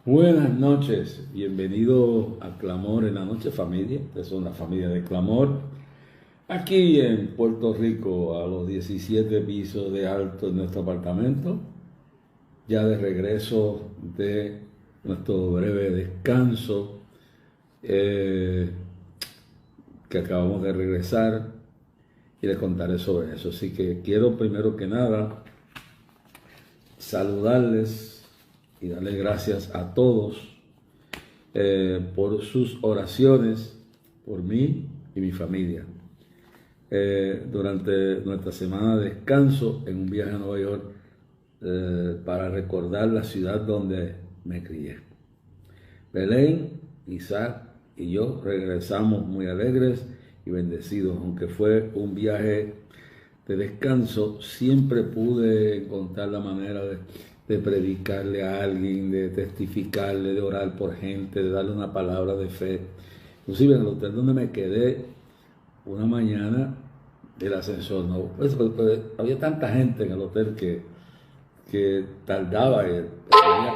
Buenas noches, bienvenido a Clamor en la Noche Familia. Ustedes son la familia de Clamor. Aquí en Puerto Rico, a los 17 pisos de alto en nuestro apartamento, ya de regreso de nuestro breve descanso eh, que acabamos de regresar y les contaré sobre eso. Así que quiero primero que nada saludarles y darles gracias a todos por sus oraciones, por mí y mi familia. Durante nuestra semana de descanso en un viaje a Nueva York para recordar la ciudad donde me crié. Belén, Isaac y yo regresamos muy alegres y bendecidos. Aunque fue un viaje de descanso, siempre pude encontrar la manera de predicarle a alguien, de testificarle, de orar por gente, de darle una palabra de fe. Inclusive en el hotel donde me quedé una mañana, el ascensor no, pues, había tanta gente en el hotel que tardaba, había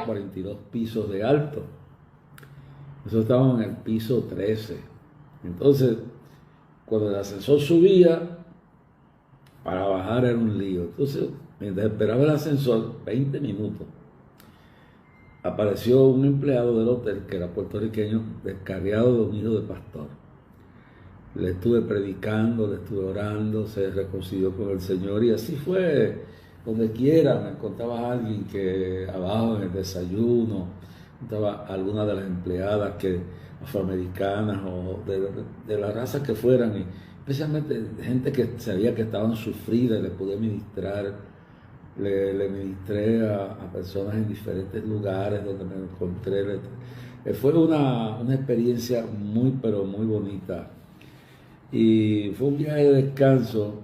42 pisos de alto. Nosotros estábamos en el piso 13. Entonces, cuando el ascensor subía, para bajar era un lío. Entonces, mientras esperaba el ascensor, 20 minutos, apareció un empleado del hotel que era puertorriqueño, descarriado de un hijo de pastor. Le estuve predicando, le estuve orando, se reconcilió con el Señor y así fue. Donde quiera me encontraba alguien que abajo en el desayuno, estaba alguna de las empleadas que afroamericanas o de la raza que fueran, y especialmente gente que sabía que estaban sufridas, le pude ministrar, le ministré a personas en diferentes lugares donde me encontré. Fue una experiencia muy, pero muy bonita. Y fue un viaje de descanso,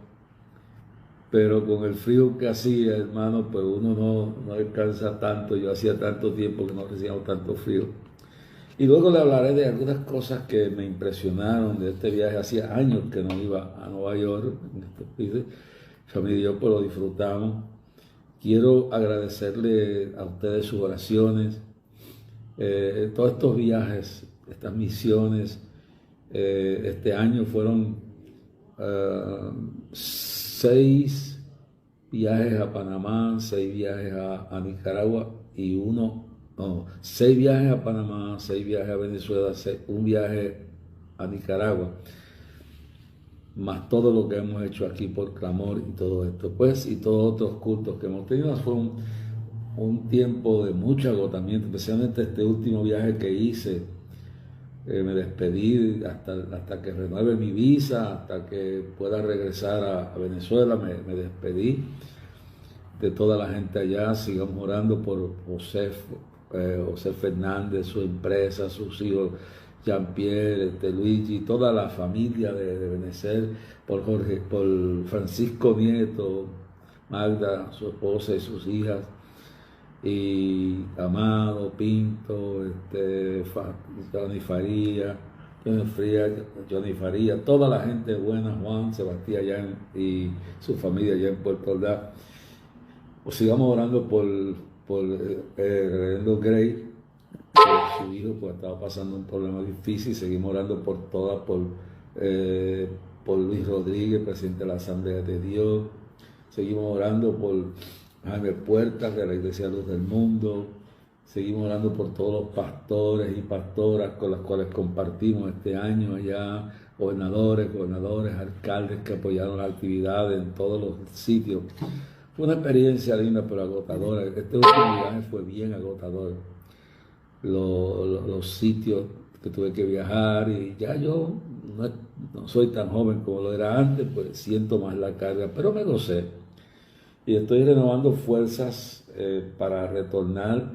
pero con el frío que hacía, hermano, pues uno no descansa tanto. Yo hacía tanto tiempo que no recibíamos tanto frío. Y luego le hablaré de algunas cosas que me impresionaron de este viaje. Hacía años que no iba a Nueva York, en estos países. Familia y yo pues lo disfrutamos. Quiero agradecerle a ustedes sus oraciones, todos estos viajes, estas misiones. Este año fueron 6 viajes a Panamá, 6 viajes a Nicaragua y no, 6 viajes a Panamá, 6 viajes a Venezuela, un viaje a Nicaragua, más todo lo que hemos hecho aquí por clamor y todo esto, pues, y todos otros cultos que hemos tenido. Fue un tiempo de mucho agotamiento, especialmente este último viaje que hice. Me despedí hasta que renueve mi visa, hasta que pueda regresar a Venezuela. Me despedí de toda la gente allá. Sigamos orando por José Fernández, su empresa, sus hijos, Jean-Pierre, Luigi, toda la familia de Benecer, por Francisco Nieto, Magda, su esposa y sus hijas, y Amado, Pinto, Johnny Faría, toda la gente buena, Juan, Sebastián y su familia allá en Puerto Ordaz. Pues sigamos orando por el reverendo Gray, que su hijo pues estaba pasando un problema difícil. Seguimos orando por todas, por Luis Rodríguez, presidente de la Asamblea de Dios. Seguimos orando por Jaime Puertas de la Iglesia Luz del Mundo. Seguimos orando por todos los pastores y pastoras con las cuales compartimos este año allá, gobernadores, alcaldes que apoyaron las actividades en todos los sitios. Fue una experiencia linda pero agotadora. Este último viaje fue bien agotador. Los sitios que tuve que viajar, y ya yo no soy tan joven como lo era antes, pues siento más la carga, pero me gocé. Y estoy renovando fuerzas para retornar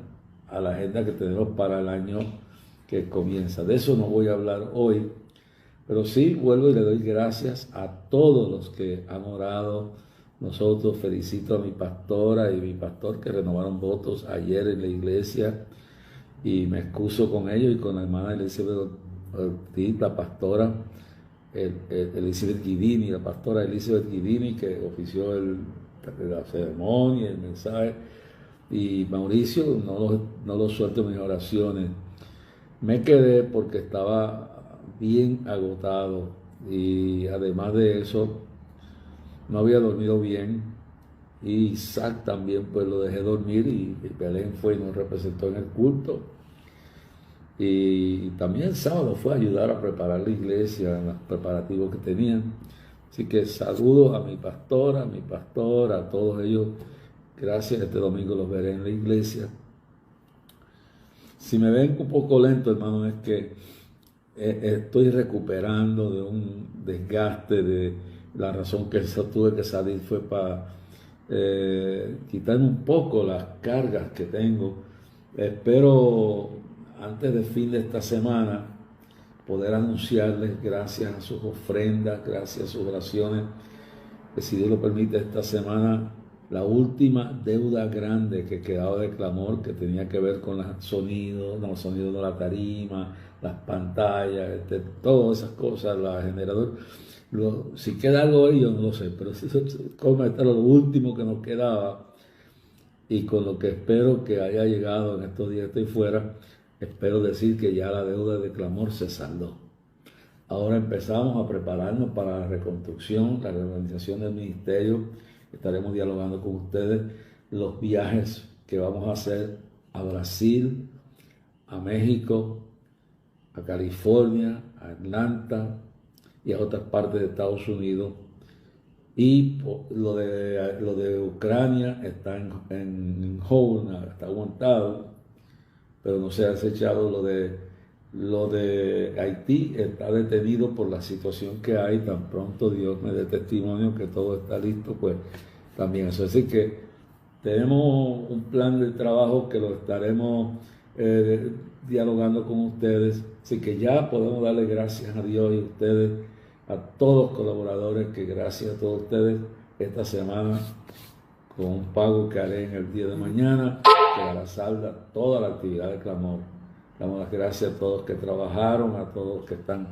a la agenda que tenemos para el año que comienza. De eso no voy a hablar hoy, pero sí vuelvo y le doy gracias a todos los que han orado. Nosotros felicito a mi pastora y mi pastor que renovaron votos ayer en la iglesia, y me excuso con ellos y con la hermana Elizabeth Ortiz, la pastora Elizabeth Guidini, la pastora Elizabeth Guidini, que ofició la ceremonia, el mensaje. y Mauricio no lo suelto en mis oraciones. Me quedé porque estaba bien agotado y además de eso no había dormido bien, y Isaac también pues lo dejé dormir, y Belén fue y nos representó en el culto, y también el sábado fue a ayudar a preparar la iglesia en los preparativos que tenían. Así que saludo a mi pastora, a mi pastor, a todos ellos. Gracias, este domingo los veré en la iglesia. Si me ven un poco lento, hermano, es que estoy recuperando de un desgaste. De la razón que tuve que salir fue para quitarme un poco las cargas que tengo. Espero antes del fin de esta semana poder anunciarles, gracias a sus ofrendas, gracias a sus oraciones, que si Dios lo permite esta semana, la última deuda grande que quedaba de Clamor, que tenía que ver con los sonidos de la tarima, las pantallas, todas esas cosas, la generador. Si queda algo ahí, yo no lo sé, pero como esto era lo último que nos quedaba, y con lo que espero que haya llegado en estos días que estoy fuera, espero decir que ya la deuda de Clamor se saldó. Ahora empezamos a prepararnos para la reconstrucción, la reorganización del ministerio. Estaremos dialogando con ustedes los viajes que vamos a hacer a Brasil, a México, a California, a Atlanta y a otras partes de Estados Unidos. Y lo de Ucrania está en hold, está aguantado, pero no se ha desechado. Lo de Haití está detenido por la situación que hay. Tan pronto Dios me dé testimonio que todo está listo, pues también eso. Así que tenemos un plan de trabajo que lo estaremos dialogando con ustedes. Así que ya podemos darle gracias a Dios y a ustedes, a todos los colaboradores, que gracias a todos ustedes esta semana, con un pago que haré en el día de mañana, que dará salda toda la actividad de Clamor. Damos las gracias a todos que trabajaron, a todos que están.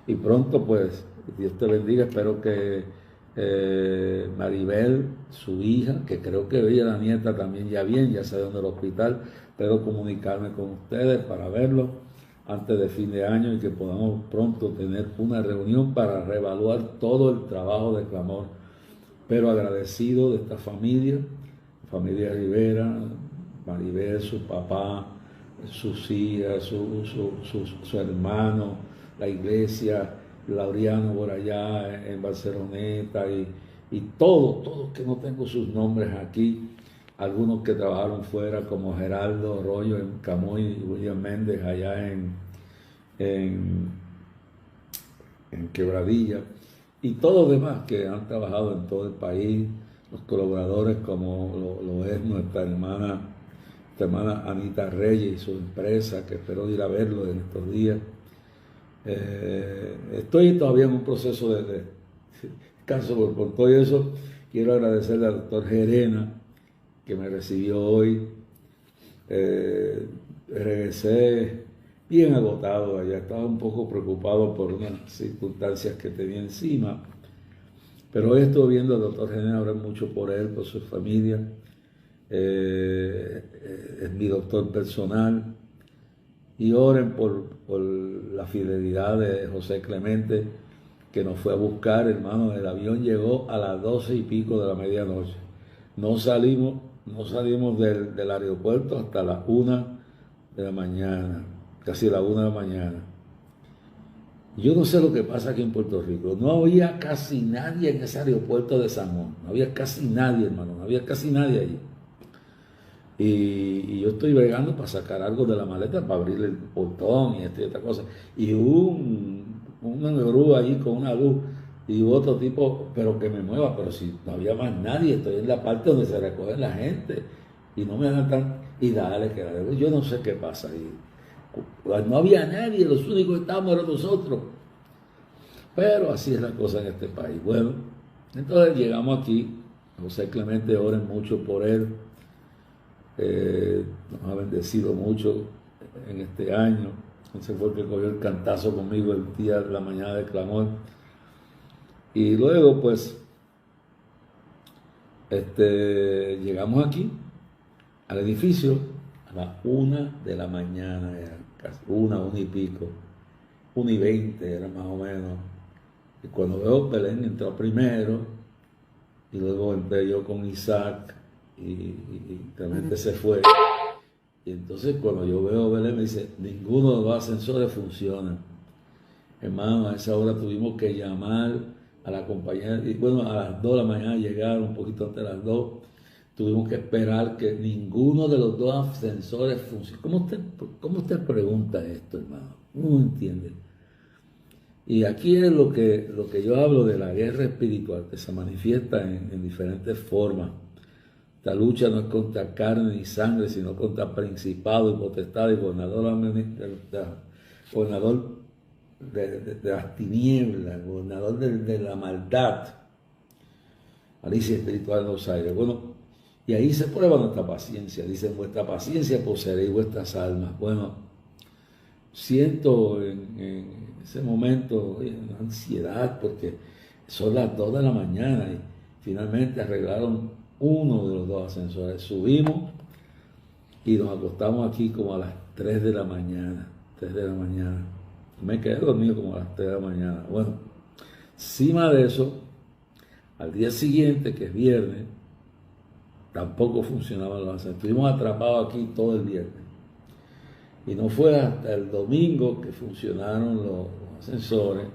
Y pronto, pues, Dios te bendiga. Espero que Maribel, su hija, que creo que veía la nieta también ya bien, ya salió del hospital. Espero comunicarme con ustedes para verlo antes de fin de año, y que podamos pronto tener una reunión para reevaluar todo el trabajo de Clamor. Pero agradecido de esta familia Rivera, Maribel, su papá, sus hijas, su hermano, la iglesia, Laureano por allá en Barceloneta, y todos que no tengo sus nombres aquí, algunos que trabajaron fuera, como Geraldo Arroyo en Camoy y William Méndez allá en Quebradilla, y todos los demás que han trabajado en todo el país, los colaboradores, como lo es nuestra hermana Anita Reyes y su empresa, que espero ir a verlo en estos días. Estoy todavía en un proceso de descanso por todo eso. Quiero agradecerle al doctor Gerena, que me recibió hoy. Regresé bien agotado allá, estaba un poco preocupado por unas circunstancias que tenía encima, pero hoy estuve viendo al doctor Gerena, orar mucho por él, por su familia. Es mi doctor personal, y oren por la fidelidad de José Clemente, que nos fue a buscar, hermano. El avión llegó a las 12 y pico de la medianoche. No salimos del aeropuerto hasta las 1 de la mañana, casi la 1 de la mañana. Yo no sé lo que pasa aquí en Puerto Rico. No había casi nadie en ese aeropuerto de San Juan. No había casi nadie, hermano. No había casi nadie allí. Y yo estoy bregando para sacar algo de la maleta, para abrir el portón y esta cosa. Y una grúa allí con una luz y otro tipo, pero que me mueva. Pero si no había más nadie, estoy en la parte donde se recoge la gente y no me hagan tan. Y dale, que dale. Yo no sé qué pasa ahí. No había nadie, los únicos que estábamos eran nosotros. Pero así es la cosa en este país. Bueno, entonces llegamos aquí. José Clemente, oren mucho por él. Nos ha bendecido mucho en este año. Entonces fue el que cogió el cantazo conmigo el día de la mañana de Clamor. Y luego, pues, llegamos aquí. al edificio a las 1 de la mañana, era casi 1 y pico, 1:20 era más o menos. Y cuando veo Belén entró primero, y luego entré yo con Isaac, y realmente se fue. Y entonces cuando yo veo Belén me dice, ninguno de los ascensores funciona. Hermano, a esa hora tuvimos que llamar a la compañía, y bueno, a las 2 de la mañana llegaron, un poquito antes de las 2, tuvimos que esperar que ninguno de los dos ascensores funcione. ¿Cómo usted pregunta esto, hermano? No entiende. Y aquí es lo que yo hablo de la guerra espiritual, que se manifiesta en diferentes formas. Esta lucha no es contra carne ni sangre, sino contra principado y potestad y gobernador de las tinieblas, gobernador de la maldad, alicia espiritual en los aires. Bueno, y ahí se prueba nuestra paciencia. Dicen, vuestra paciencia poseeréis vuestras almas. Bueno, siento en ese momento una ansiedad porque son las 2 de la mañana y finalmente arreglaron uno de los dos ascensores. Subimos y nos acostamos aquí como a las 3 de la mañana. 3 de la mañana. Me quedé dormido como a las 3 de la mañana. Bueno, encima de eso, al día siguiente, que es viernes, tampoco funcionaban los ascensores. Estuvimos atrapados aquí todo el viernes. Y no fue hasta el domingo que funcionaron los ascensores.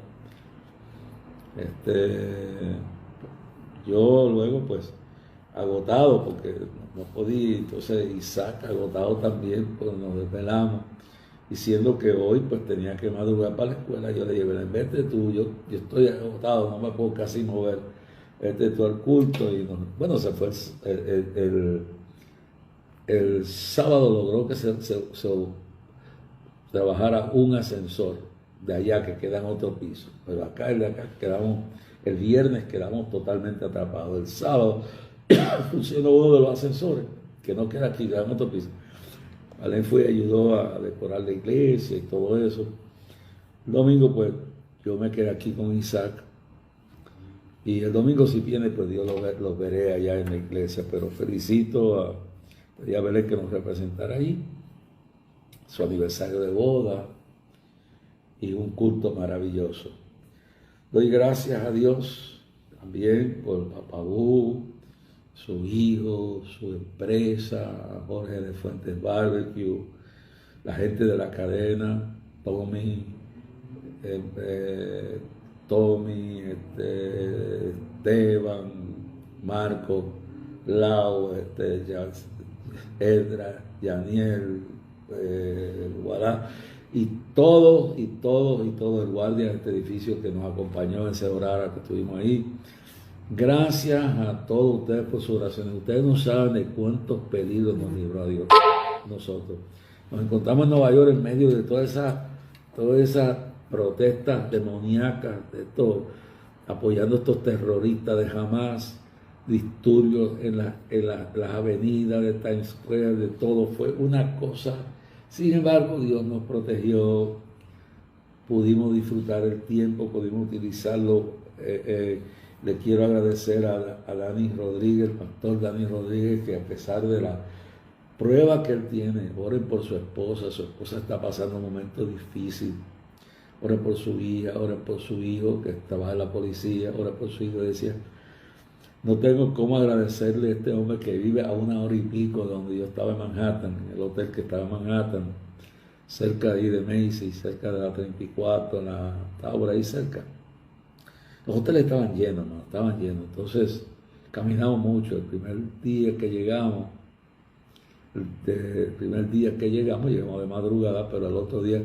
Yo luego, pues, agotado, porque no podía, entonces Isaac agotado también, pues nos desvelamos. Y siendo que hoy, pues, tenía que madrugar para la escuela, yo le dije, vete tú, yo estoy agotado, no me puedo casi mover, vete tú al culto. Y bueno, se fue el sábado, logró que se trabajara un ascensor de allá que queda en otro piso, pero acá, el de acá, el viernes quedamos totalmente atrapados. El sábado funcionó uno de los ascensores que no queda aquí, queda en otro piso. Alén fue y ayudó a decorar la iglesia y todo eso. El domingo, pues, yo me quedé aquí con Isaac, y el domingo, si viene, pues Dios los veré allá en la iglesia. Pero felicito a Belén que nos representara ahí, su aniversario de boda y un culto maravilloso. Doy gracias a Dios también por Papabú, su hijo, su empresa, Jorge de Fuentes Barbecue, la gente de la cadena, Tommy, Esteban, Marco, Lau, Edra, Yaniel, Guará, y todos el guardia de este edificio que nos acompañó en ese horario que estuvimos ahí. Gracias a todos ustedes por sus oraciones. Ustedes no saben de cuántos peligros nos libró Dios nosotros. Nos encontramos en Nueva York en medio de todas esas protestas demoníacas, apoyando a estos terroristas de Hamas, disturbios en las avenidas de Times Square, de todo. Fue una cosa. Sin embargo, Dios nos protegió, pudimos disfrutar el tiempo, pudimos utilizarlo. Le quiero agradecer a Dani Rodríguez, el pastor Dani Rodríguez, que a pesar de la prueba que él tiene, oren por su esposa está pasando un momento difícil. Oren por su hija, oren por su hijo que trabaja en la policía, oren por su hijo. Decía, no tengo cómo agradecerle a este hombre que vive a 1 hora y pico de donde yo estaba en Manhattan, en el hotel que estaba en Manhattan, cerca de ahí de Macy's, cerca de la 34, estaba por ahí cerca. Los hoteles estaban llenos, ¿no? Estaban llenos. Entonces, caminamos mucho. El primer día que llegamos, llegamos de madrugada, pero el otro día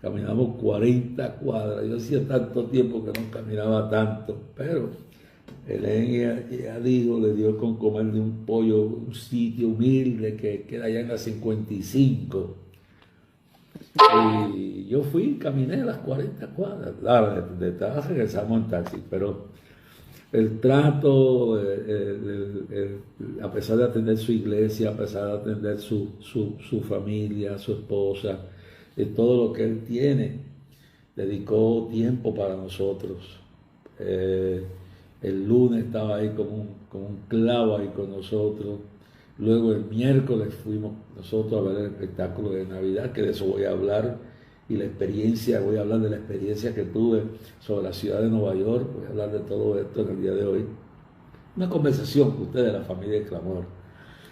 caminamos 40 cuadras. Yo hacía tanto tiempo que no caminaba tanto, pero Helen ya dijo, le dio con comer de un pollo, un sitio humilde que queda allá en la 55. Y yo caminé las 40 cuadras. Claro, detrás regresamos en taxi, pero el trato, a pesar de atender su iglesia, a pesar de atender su familia, su esposa, de todo lo que él tiene, dedicó tiempo para nosotros. El lunes estaba ahí como un clavo ahí con nosotros. Luego el miércoles fuimos nosotros a ver el espectáculo de Navidad, que de eso voy a hablar, y la experiencia, voy a hablar de la experiencia que tuve sobre la ciudad de Nueva York, voy a hablar de todo esto en el día de hoy. Una conversación con ustedes, la familia de Clamor,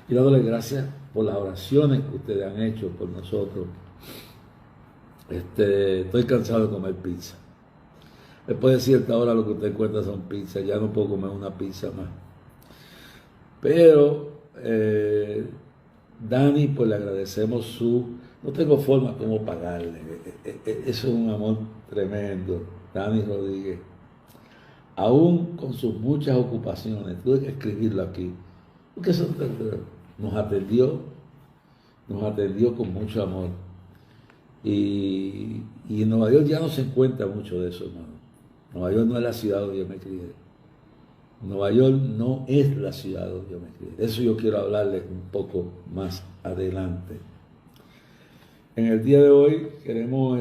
y dándole gracias por las oraciones que ustedes han hecho por nosotros. Estoy cansado de comer pizza. Después de cierta hora lo que usted cuenta son pizzas, ya no puedo comer una pizza más. Pero Dani, pues le agradecemos no tengo forma como pagarle, eso es un amor tremendo, Dani Rodríguez, aún con sus muchas ocupaciones, tuve que escribirlo aquí, porque eso nos atendió con mucho amor, y en Nueva York ya no se encuentra mucho de eso, hermano. Nueva York no es la ciudad donde yo me crié. Nueva York no es la ciudad donde yo me crié. De eso yo quiero hablarles un poco más adelante. En el día de hoy queremos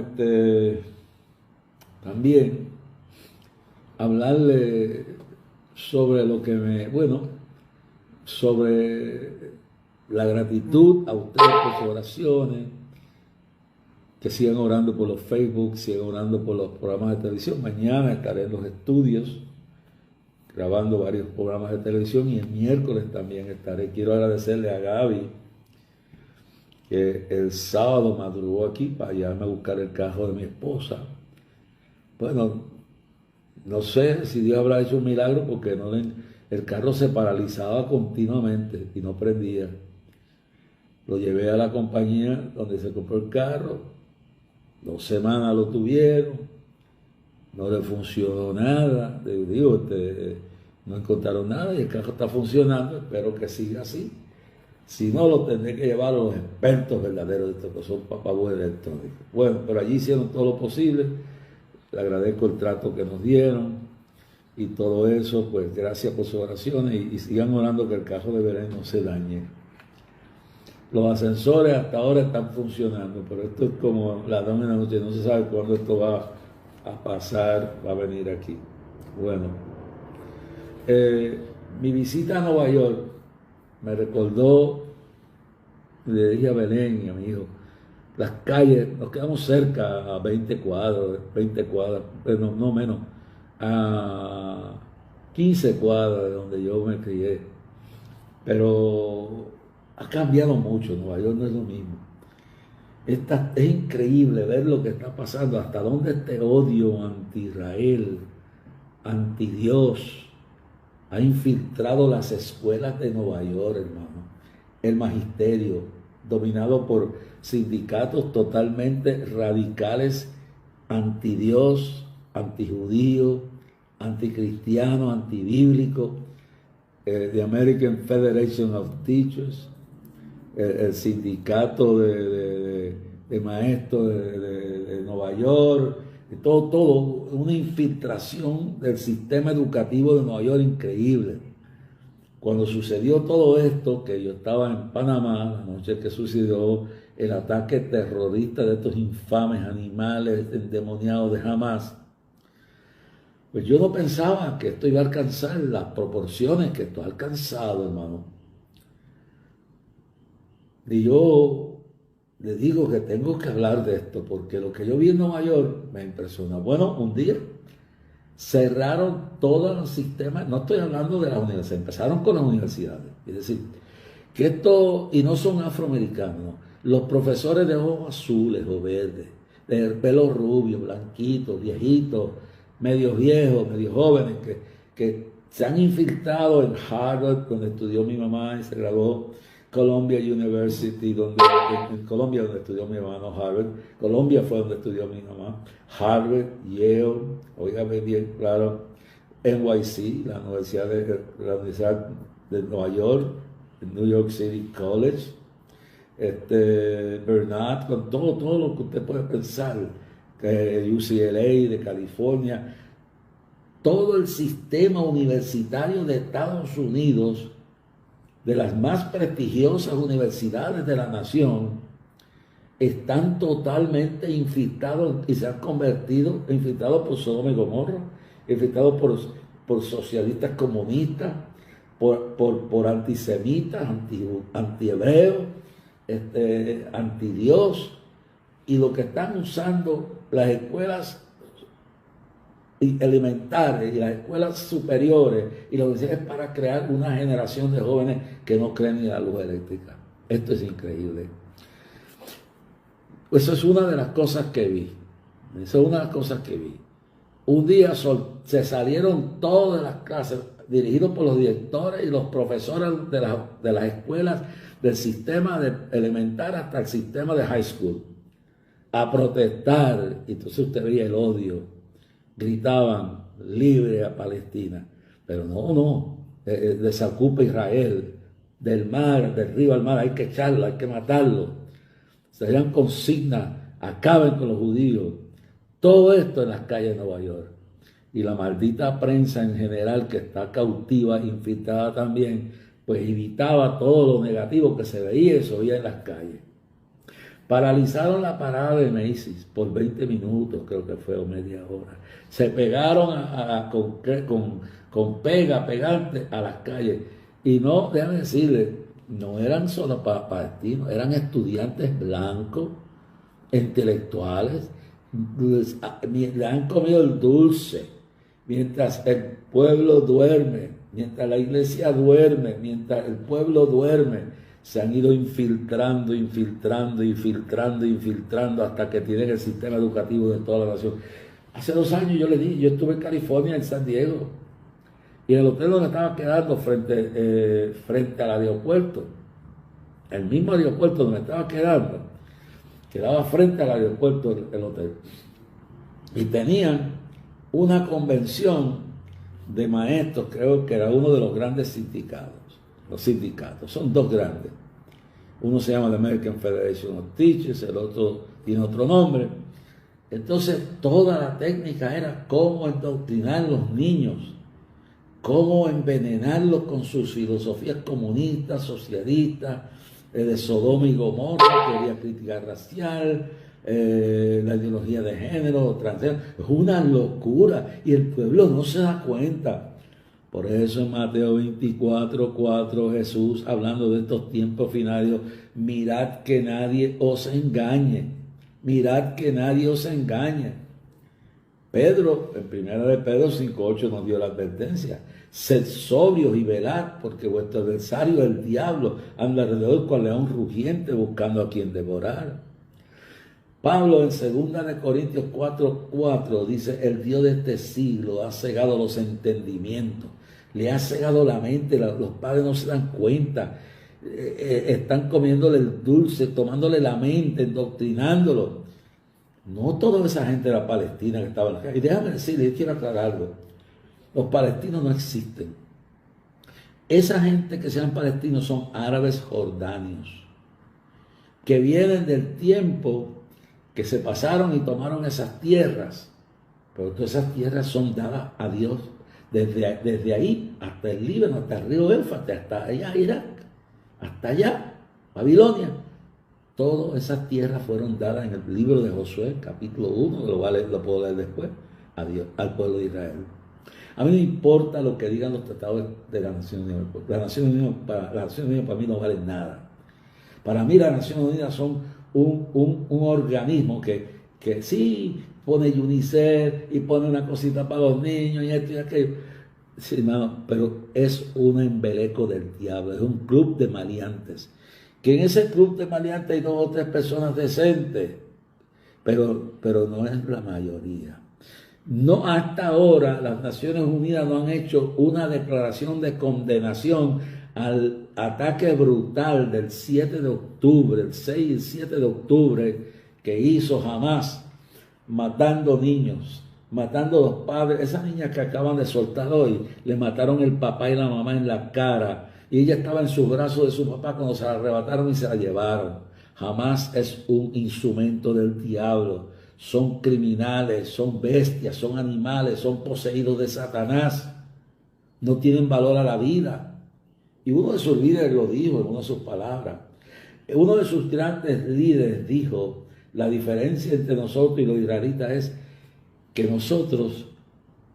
también hablarle sobre sobre la gratitud a ustedes por sus oraciones, que sigan orando por los Facebook, sigan orando por los programas de televisión. Mañana estaré en los estudios grabando varios programas de televisión y el miércoles también estaré. Quiero agradecerle a Gaby, que el sábado madrugó aquí para llevarme a buscar el carro de mi esposa. Bueno, no sé si Dios habrá hecho un milagro porque el carro se paralizaba continuamente y no prendía. Lo llevé a la compañía donde se compró el carro, 2 semanas lo tuvieron, no le funcionó nada, no encontraron nada y el carro está funcionando, espero que siga así. Si no, lo tendré que llevar a los expertos verdaderos de esto, que son papagüeyos electrónicos. Bueno, pero allí hicieron todo lo posible, le agradezco el trato que nos dieron y todo eso, pues gracias por sus oraciones y sigan orando que el carro de Belén no se dañe. Los ascensores hasta ahora están funcionando, pero esto es como ladrón en la noche, no se sabe cuándo esto va a pasar, va a venir aquí. Bueno, mi visita a Nueva York me recordó, le dije a Belén y a mi hijo, las calles, nos quedamos cerca a 20 cuadras, pero no menos, a 15 cuadras de donde yo me crié, pero ha cambiado mucho, Nueva York no es lo mismo. Es increíble ver lo que está pasando, hasta dónde este odio anti-Israel, anti-Dios, ha infiltrado las escuelas de Nueva York, hermano. El magisterio, dominado por sindicatos totalmente radicales, anti-Dios, anti-judío, anticristiano, antibíblico, the American Federation of Teachers, el sindicato de maestros de Nueva York, todo, una infiltración del sistema educativo de Nueva York increíble. Cuando sucedió todo esto, que yo estaba en Panamá, la noche que sucedió el ataque terrorista de estos infames animales endemoniados de Hamas, pues yo no pensaba que esto iba a alcanzar las proporciones que esto ha alcanzado, hermano. Y yo le digo que tengo que hablar de esto, porque lo que yo vi en Nueva York me impresionó. Bueno, un día cerraron todos los sistemas, no estoy hablando de las universidades, empezaron con las universidades. Es decir, que esto, y no son afroamericanos, los profesores de ojos azules o verdes, de pelo rubio, blanquitos, viejitos, medio viejos, medio jóvenes, que se han infiltrado en Harvard, donde estudió mi mamá y se graduó, Columbia University, en Colombia donde estudió mi mamá, no Harvard. Colombia fue donde estudió mi mamá. Harvard, Yale, óigame bien claro, NYC, la Universidad de Nueva York, New York City College, Bernard, con todo lo que usted puede pensar, UCLA de California, todo el sistema universitario de Estados Unidos, de las más prestigiosas universidades de la nación, están totalmente infiltrados y se han convertido, infiltrados por Sodoma y Gomorra, infiltrados por socialistas comunistas, por antisemitas, antihebreos, antidios, y lo que están usando las escuelas elementales y las escuelas superiores y lo que es para crear una generación de jóvenes que no creen en la luz eléctrica. Esto es increíble. Eso es una de las cosas que vi. Eso es una de las cosas que vi. Un día se salieron todas las clases, dirigidos por los directores y los profesores de las escuelas, del sistema elemental hasta el sistema de high school, a protestar. Y entonces usted veía el odio. Gritaban, libre a Palestina. Pero no, desocupa Israel, del mar, del río al mar, hay que echarlo, hay que matarlo. Serían consignas, acaben con los judíos. Todo esto en las calles de Nueva York. Y la maldita prensa en general, que está cautiva, infiltrada también, pues evitaba todo lo negativo que se veía y se oía en las calles. Paralizaron la parada de Macy's por 20 minutos, creo que fue, o media hora. Se pegaron con pegante a las calles. Y no, déjame decirles, no eran solo palestinos, eran estudiantes blancos, intelectuales, le han comido el dulce, mientras el pueblo duerme, mientras la iglesia duerme, mientras el pueblo duerme, se han ido infiltrando hasta que tienen el sistema educativo de toda la nación. Hace 2 años yo estuve en California, en San Diego, y en el hotel donde estaba quedando frente al aeropuerto, el mismo aeropuerto donde me estaba quedando, quedaba frente al aeropuerto el hotel, y tenían una convención de maestros, creo que era uno de los grandes sindicatos. Los sindicatos, son 2 grandes. Uno se llama la American Federation of Teachers, el otro tiene otro nombre. Entonces, toda la técnica era cómo endoctrinar a los niños, cómo envenenarlos con sus filosofías comunistas, socialistas, de Sodoma y Gomorra, teoría crítica racial, la ideología de género, transgénero. Es una locura y el pueblo no se da cuenta. Por eso en Mateo 24:4 Jesús, hablando de estos tiempos finales, mirad que nadie os engañe. Mirad que nadie os engañe. Pedro, en 1 de Pedro 5:8 nos dio la advertencia. Sed sobrios y velad, porque vuestro adversario, el diablo, anda alrededor cual león rugiente buscando a quien devorar. Pablo en 2 de Corintios 4:4 dice, el Dios de este siglo ha cegado los entendimientos, le ha cegado la mente, los padres no se dan cuenta, están comiéndole el dulce, tomándole la mente, endoctrinándolo. No toda esa gente era palestina que estaba en la calle. Y déjame decirle, yo quiero aclarar algo, los palestinos no existen. Esa gente que sean palestinos son árabes jordanios, que vienen del tiempo que se pasaron y tomaron esas tierras, pero todas esas tierras son dadas a Dios desde ahí hasta el Líbano, hasta el río Éufrates, hasta allá Irak, hasta allá Babilonia. Todas esas tierras fueron dadas en el libro de Josué, capítulo 1, lo puedo leer después, a Dios, al pueblo de Israel. A mí no importa lo que digan los tratados de la Nación Unida. Las Naciones Unidas para mí no valen nada. Para mí las Naciones Unidas son un organismo que sí pone UNICEF y pone una cosita para los niños y esto y aquello. Sí, no, pero es un embeleco del diablo, es un club de maleantes. Que en ese club de maleantes hay 2 o 3 personas decentes, pero no es la mayoría. No, hasta ahora las Naciones Unidas no han hecho una declaración de condenación al ataque brutal del 7 de octubre, el 6 y el 7 de octubre que hizo Hamás, matando niños, matando a los padres. Esas niñas que acaban de soltar hoy, le mataron el papá y la mamá en la cara, y ella estaba en sus brazos de su papá cuando se la arrebataron y se la llevaron. Hamás es un instrumento del diablo. Son criminales, son bestias, son animales, son poseídos de Satanás. No tienen valor a la vida. Y uno de sus líderes lo dijo en una de sus palabras. Uno de sus grandes líderes dijo, la diferencia entre nosotros y los israelitas es que nosotros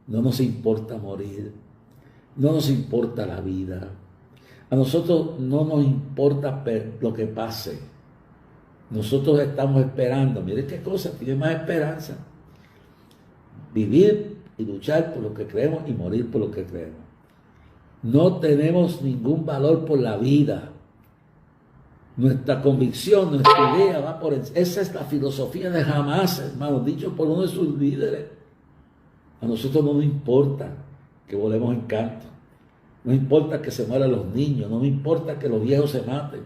no nos importa morir. no nos importa la vida. A nosotros no nos importa lo que pase. Nosotros estamos esperando, mire qué cosa, tiene más esperanza. Vivir y luchar por lo que creemos y morir por lo que creemos. No tenemos ningún valor por la vida. Nuestra convicción, nuestra idea va por esa es la filosofía de Hamas, hermano, dicho por uno de sus líderes. A nosotros no nos importa que volemos en canto. No importa que se mueran los niños, no me importa que los viejos se maten.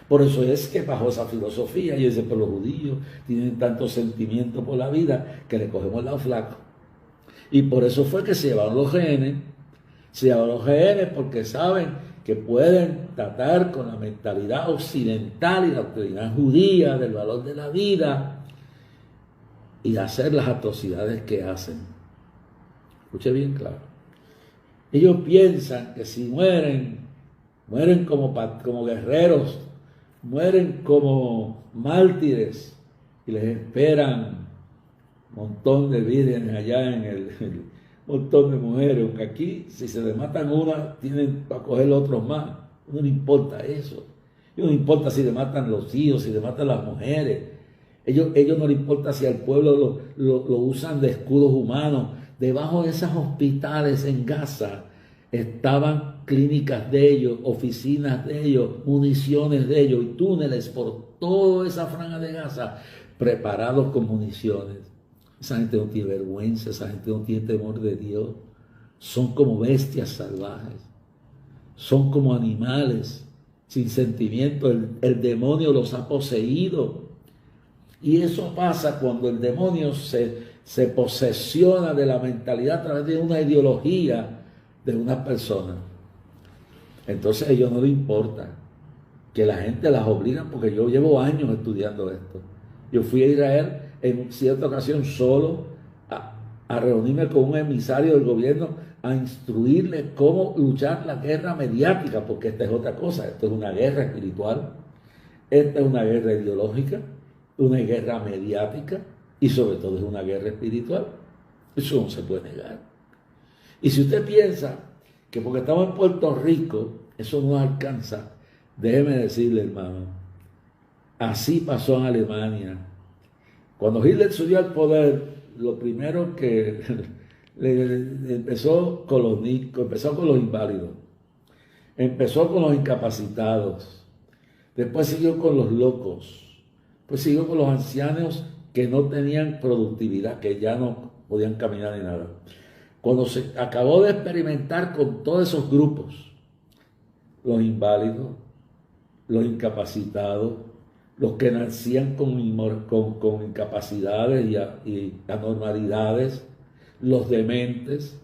Por eso es que bajo esa filosofía, y dice, pero los judíos tienen tanto sentimiento por la vida que le cogemos el lado flaco. Y por eso fue que se llevaron los genes. Se llevaron los genes porque saben que pueden tratar con la mentalidad occidental y la autoridad judía del valor de la vida y hacer las atrocidades que hacen. Escuche bien claro. Ellos piensan que si mueren como guerreros, mueren como mártires y les esperan un montón de vírgenes allá en el montón de mujeres, aunque aquí si se les matan una, tienen para coger otros más. No le importa eso. No le importa si le matan los hijos, si le matan las mujeres. Ellos no les importa si al pueblo lo usan de escudos humanos. Debajo de esos hospitales en Gaza estaban clínicas de ellos, oficinas de ellos, municiones de ellos y túneles por toda esa franja de Gaza preparados con municiones. Esa gente no tiene vergüenza, esa gente no tiene temor de Dios. Son como bestias salvajes, son como animales sin sentimiento. El demonio los ha poseído. Y eso pasa cuando el demonio se posesiona de la mentalidad a través de una ideología de una persona. Entonces a ellos no les importa que la gente las obliga, porque yo llevo años estudiando esto. Yo fui a Israel en cierta ocasión solo a reunirme con un emisario del gobierno a instruirle cómo luchar la guerra mediática, porque esta es otra cosa. Esto es una guerra espiritual, esta es una guerra ideológica, una guerra mediática y sobre todo es una guerra espiritual. Eso no se puede negar. Y si usted piensa que porque estamos en Puerto Rico eso no alcanza, déjeme decirle, hermano, así pasó en Alemania. Cuando Hitler subió al poder, lo primero que empezó con los inválidos, empezó con los incapacitados, después siguió con los locos, pues siguió con los ancianos que no tenían productividad, que ya no podían caminar ni nada. Cuando se acabó de experimentar con todos esos grupos, los inválidos, los incapacitados, los que nacían con incapacidades y anormalidades, los dementes,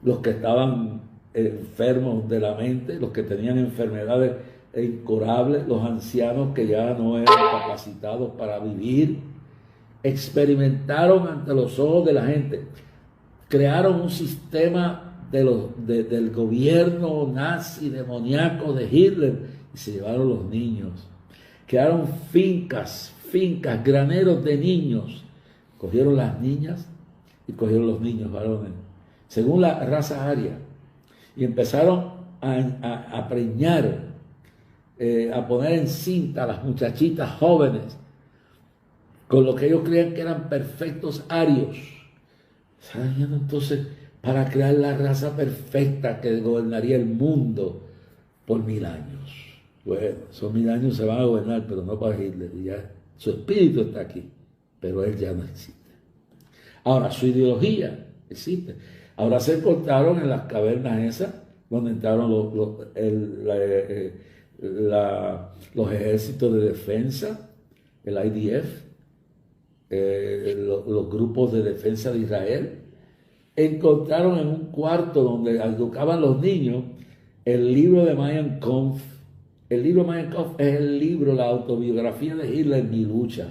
los que estaban enfermos de la mente, los que tenían enfermedades incurables, los ancianos que ya no eran capacitados para vivir, experimentaron ante los ojos de la gente, crearon un sistema del gobierno nazi demoníaco de Hitler y se llevaron los niños. Crearon fincas, graneros de niños. Cogieron las niñas y cogieron los niños varones, según la raza aria, y empezaron a preñar, a poner en cinta a las muchachitas jóvenes, con lo que ellos creían que eran perfectos arios. Entonces, para crear la raza perfecta que gobernaría el mundo por 1000 años. Bueno, esos 1000 años se van a gobernar, pero no para Hitler. Ya, su espíritu está aquí, pero él ya no existe. Ahora, su ideología existe. Ahora se encontraron en las cavernas esas, donde entraron los ejércitos de defensa, el IDF, los grupos de defensa de Israel. Encontraron en un cuarto donde educaban los niños el libro de Mein Kampf. El libro de Mein Kampf es el libro, la autobiografía de Hitler, Mi lucha,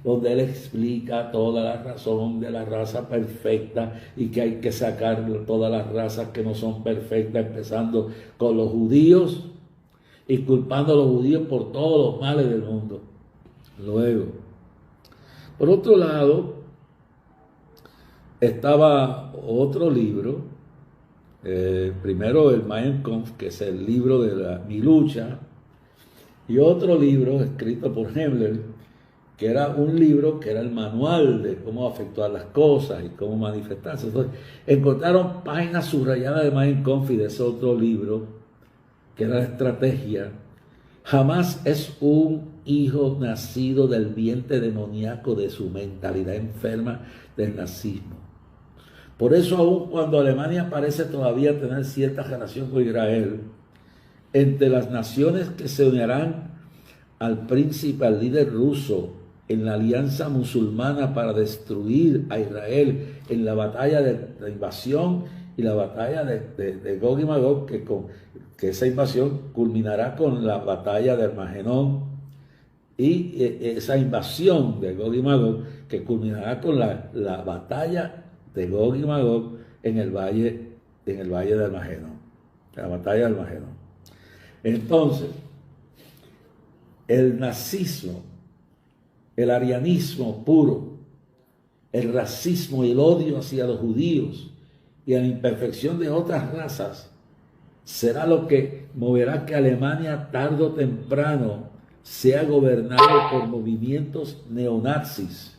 donde él explica toda la razón de la raza perfecta y que hay que sacar todas las razas que no son perfectas, empezando con los judíos y culpando a los judíos por todos los males del mundo. Luego, por otro lado, estaba otro libro Primero el Mein Kampf, que es el libro de mi lucha, y otro libro escrito por Himmler, que era un libro que era el manual de cómo efectuar las cosas y cómo manifestarse. Entonces, encontraron páginas subrayadas de Mein Kampf y de ese otro libro, que era la estrategia. Jamás es un hijo nacido del vientre demoníaco de su mentalidad enferma del nazismo. Por eso, aun cuando Alemania parece todavía tener cierta relación con Israel, entre las naciones que se unirán al príncipe, al líder ruso, en la alianza musulmana para destruir a Israel en la batalla de la invasión y la batalla de Gog y Magog, que esa invasión culminará con la batalla de Armagedón, y esa invasión de Gog y Magog que culminará con la batalla de Gog y Magog en el valle de Armagedón, la batalla de Armagedón. Entonces, el nazismo, el arianismo puro, el racismo y el odio hacia los judíos y a la imperfección de otras razas será lo que moverá que Alemania tarde o temprano sea gobernado por movimientos neonazis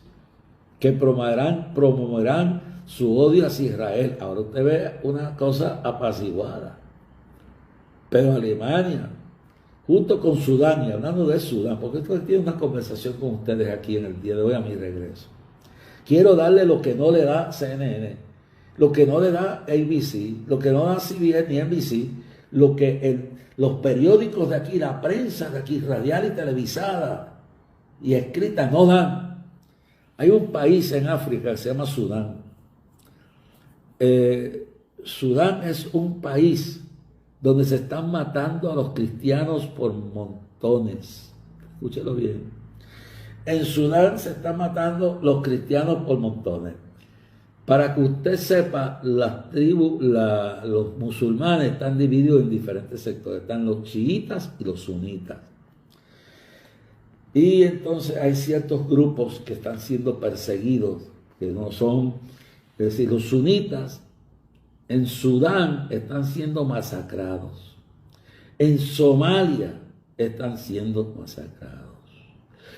que promoverán su odio hacia Israel. Ahora usted ve una cosa apaciguada. Pero Alemania, junto con Sudán, y hablando de Sudán, porque esto tiene una conversación con ustedes aquí en el día de hoy a mi regreso. Quiero darle lo que no le da CNN, lo que no le da ABC, lo que no da CBS ni NBC, lo que los periódicos de aquí, la prensa de aquí, radial y televisada y escrita, no dan. Hay un país en África que se llama Sudán. Sudán es un país donde se están matando a los cristianos por montones. Escúchelo bien. En Sudán se están matando los cristianos por montones. Para que usted sepa, las tribus, los musulmanes están divididos en diferentes sectores. Están los chiitas y los sunitas. Y entonces hay ciertos grupos que están siendo perseguidos, que no son, es decir, los sunitas en Sudán están siendo masacrados. En Somalia están siendo masacrados.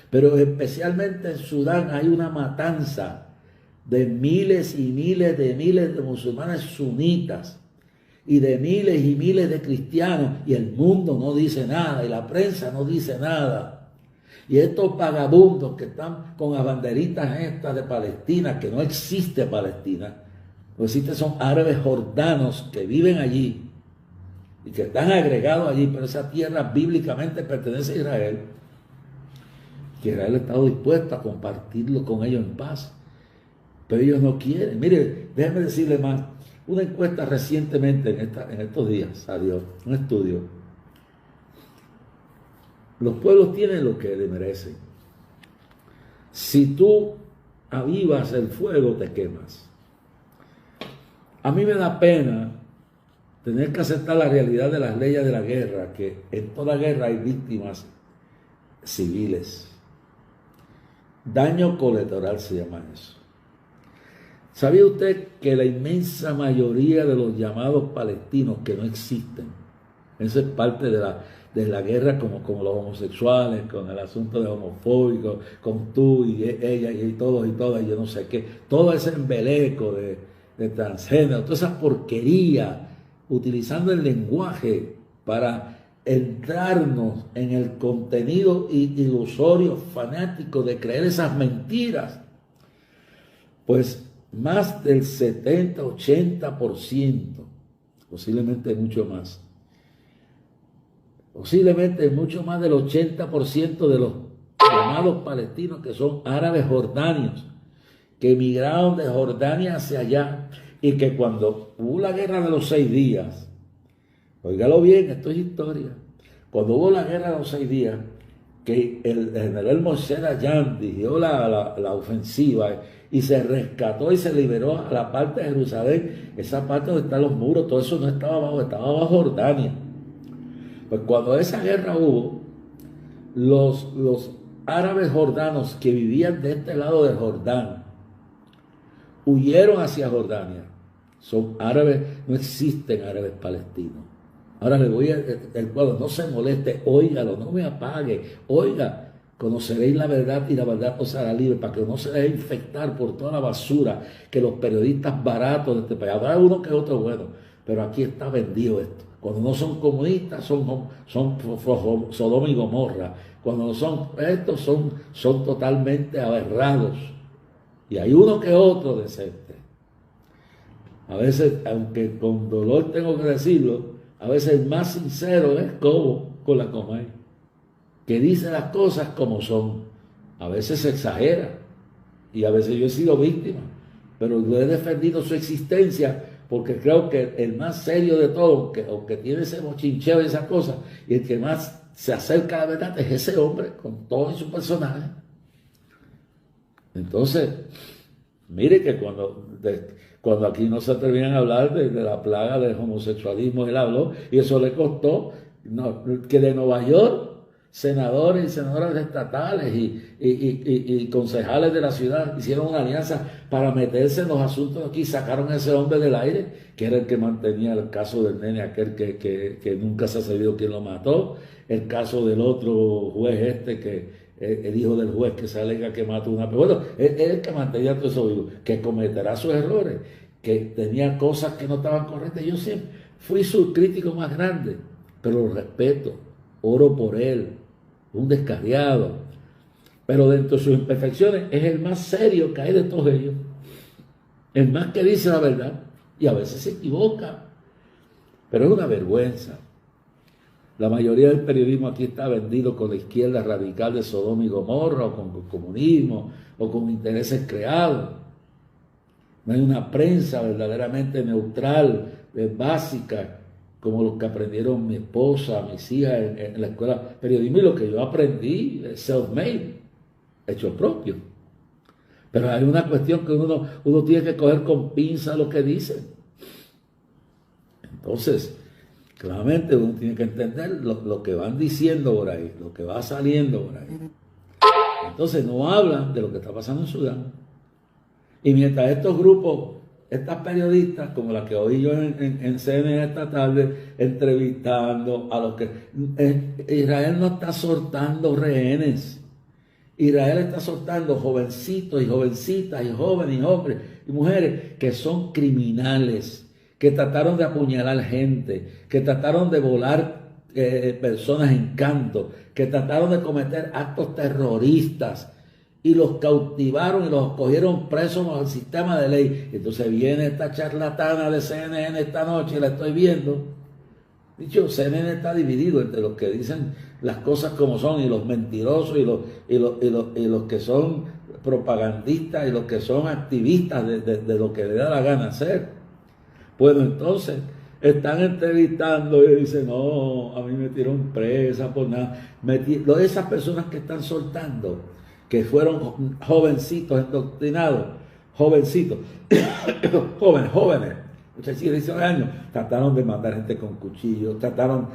Pero especialmente en Sudán hay una matanza de miles y miles de musulmanes sunitas y de miles y miles de cristianos, y el mundo no dice nada y la prensa no dice nada. Y estos vagabundos que están con las banderitas estas de Palestina, que no existe Palestina, no existe, son árabes jordanos que viven allí y que están agregados allí, pero esa tierra bíblicamente pertenece a Israel, que Israel ha estado dispuesto a compartirlo con ellos en paz. Pero ellos no quieren. Mire, déjenme decirle más. Una encuesta recientemente, en estos días, salió un estudio. Los pueblos tienen lo que le merecen. Si tú avivas el fuego, te quemas. A mí me da pena tener que aceptar la realidad de las leyes de la guerra, que en toda guerra hay víctimas civiles. Daño colateral se llama eso. ¿Sabía usted que la inmensa mayoría de los llamados palestinos que no existen, eso es parte de la guerra como los homosexuales, con el asunto de homofóbico, con tú y ella y todos y todas, y yo no sé qué, todo ese embeleco de transgénero, toda esa porquería, utilizando el lenguaje para entrarnos en el contenido ilusorio, fanático de creer esas mentiras, pues más del 70-80%, posiblemente mucho más, posiblemente mucho más del 80% de los llamados palestinos, que son árabes jordanios, que emigraron de Jordania hacia allá, y que cuando hubo la guerra de los 6 días, óigalo bien, esto es historia, cuando hubo la guerra de los 6 días, que el general Moshe Dayan dirigió la ofensiva y se rescató y se liberó a la parte de Jerusalén, esa parte donde están los muros, todo eso no estaba abajo, estaba bajo Jordania. Pues cuando esa guerra hubo, los árabes jordanos que vivían de este lado del Jordán huyeron hacia Jordania Son árabes, no existen árabes palestinos. Ahora le voy el pueblo, no se moleste, óigalo, no me apague, oiga, conoceréis la verdad y la verdad os hará libre, para que no se deje infectar por toda la basura que los periodistas baratos de este país, habrá uno que otro bueno, pero aquí está vendido esto. Cuando no son comunistas, son Sodoma y Gomorra. Cuando no son estos, son totalmente aberrados. Y hay uno que otro decente. A veces, aunque con dolor tengo que decirlo, a veces el más sincero es Cobo con la Comay, que dice las cosas como son. A veces se exagera y a veces yo he sido víctima, pero yo he defendido su existencia porque creo que el más serio de todo, aunque tiene ese mochincheo y esas cosas, y el que más se acerca a la verdad es ese hombre con todo su personaje. Entonces, mire que cuando aquí no se atrevían a hablar de la plaga del homosexualismo, él habló, y eso le costó que de Nueva York, senadores y senadoras estatales y concejales de la ciudad hicieron una alianza para meterse en los asuntos aquí, sacaron a ese hombre del aire, que era el que mantenía el caso del nene aquel que nunca se ha sabido quién lo mató, el caso del otro juez que el hijo del juez que se alega que mató a una persona. Bueno, es el que mantenía todo eso vivo, que cometerá sus errores, que tenía cosas que no estaban correctas. Yo siempre fui su crítico más grande, pero lo respeto, oro por él, un descarriado. Pero dentro de sus imperfecciones es el más serio que hay de todos ellos, el más que dice la verdad, y a veces se equivoca, pero es una vergüenza. La mayoría del periodismo aquí está vendido con la izquierda radical de Sodoma y Gomorra, o con el comunismo, o con intereses creados. No hay una prensa verdaderamente neutral, básica, como los que aprendieron mi esposa, mis hijas en la escuela de periodismo, y lo que yo aprendí, self-made, hecho propio. Pero hay una cuestión que uno tiene que coger con pinza lo que dicen. Entonces, claramente uno tiene que entender lo que van diciendo por ahí, lo que va saliendo por ahí. Entonces no hablan de lo que está pasando en Sudán. Y mientras estos grupos, estas periodistas, como la que oí yo en CNN esta tarde, entrevistando a los que... Israel no está soltando rehenes. Israel está soltando jovencitos y jovencitas y jóvenes y hombres y mujeres que son criminales, que trataron de apuñalar gente, que trataron de volar personas en canto, que trataron de cometer actos terroristas y los cautivaron y los cogieron presos bajo el sistema de ley. Entonces viene esta charlatana de CNN esta noche, la estoy viendo. Dicho, CNN está dividido entre los que dicen las cosas como son y los mentirosos y los que son propagandistas y los que son activistas de lo que le da la gana hacer. Bueno, entonces están entrevistando y dicen, no, a mí me metieron presa por nada. Esas personas que están soltando, que fueron jovencitos endoctrinados, jovencitos, jóvenes, muchachos de 19 años, trataron de matar gente con cuchillos, trataron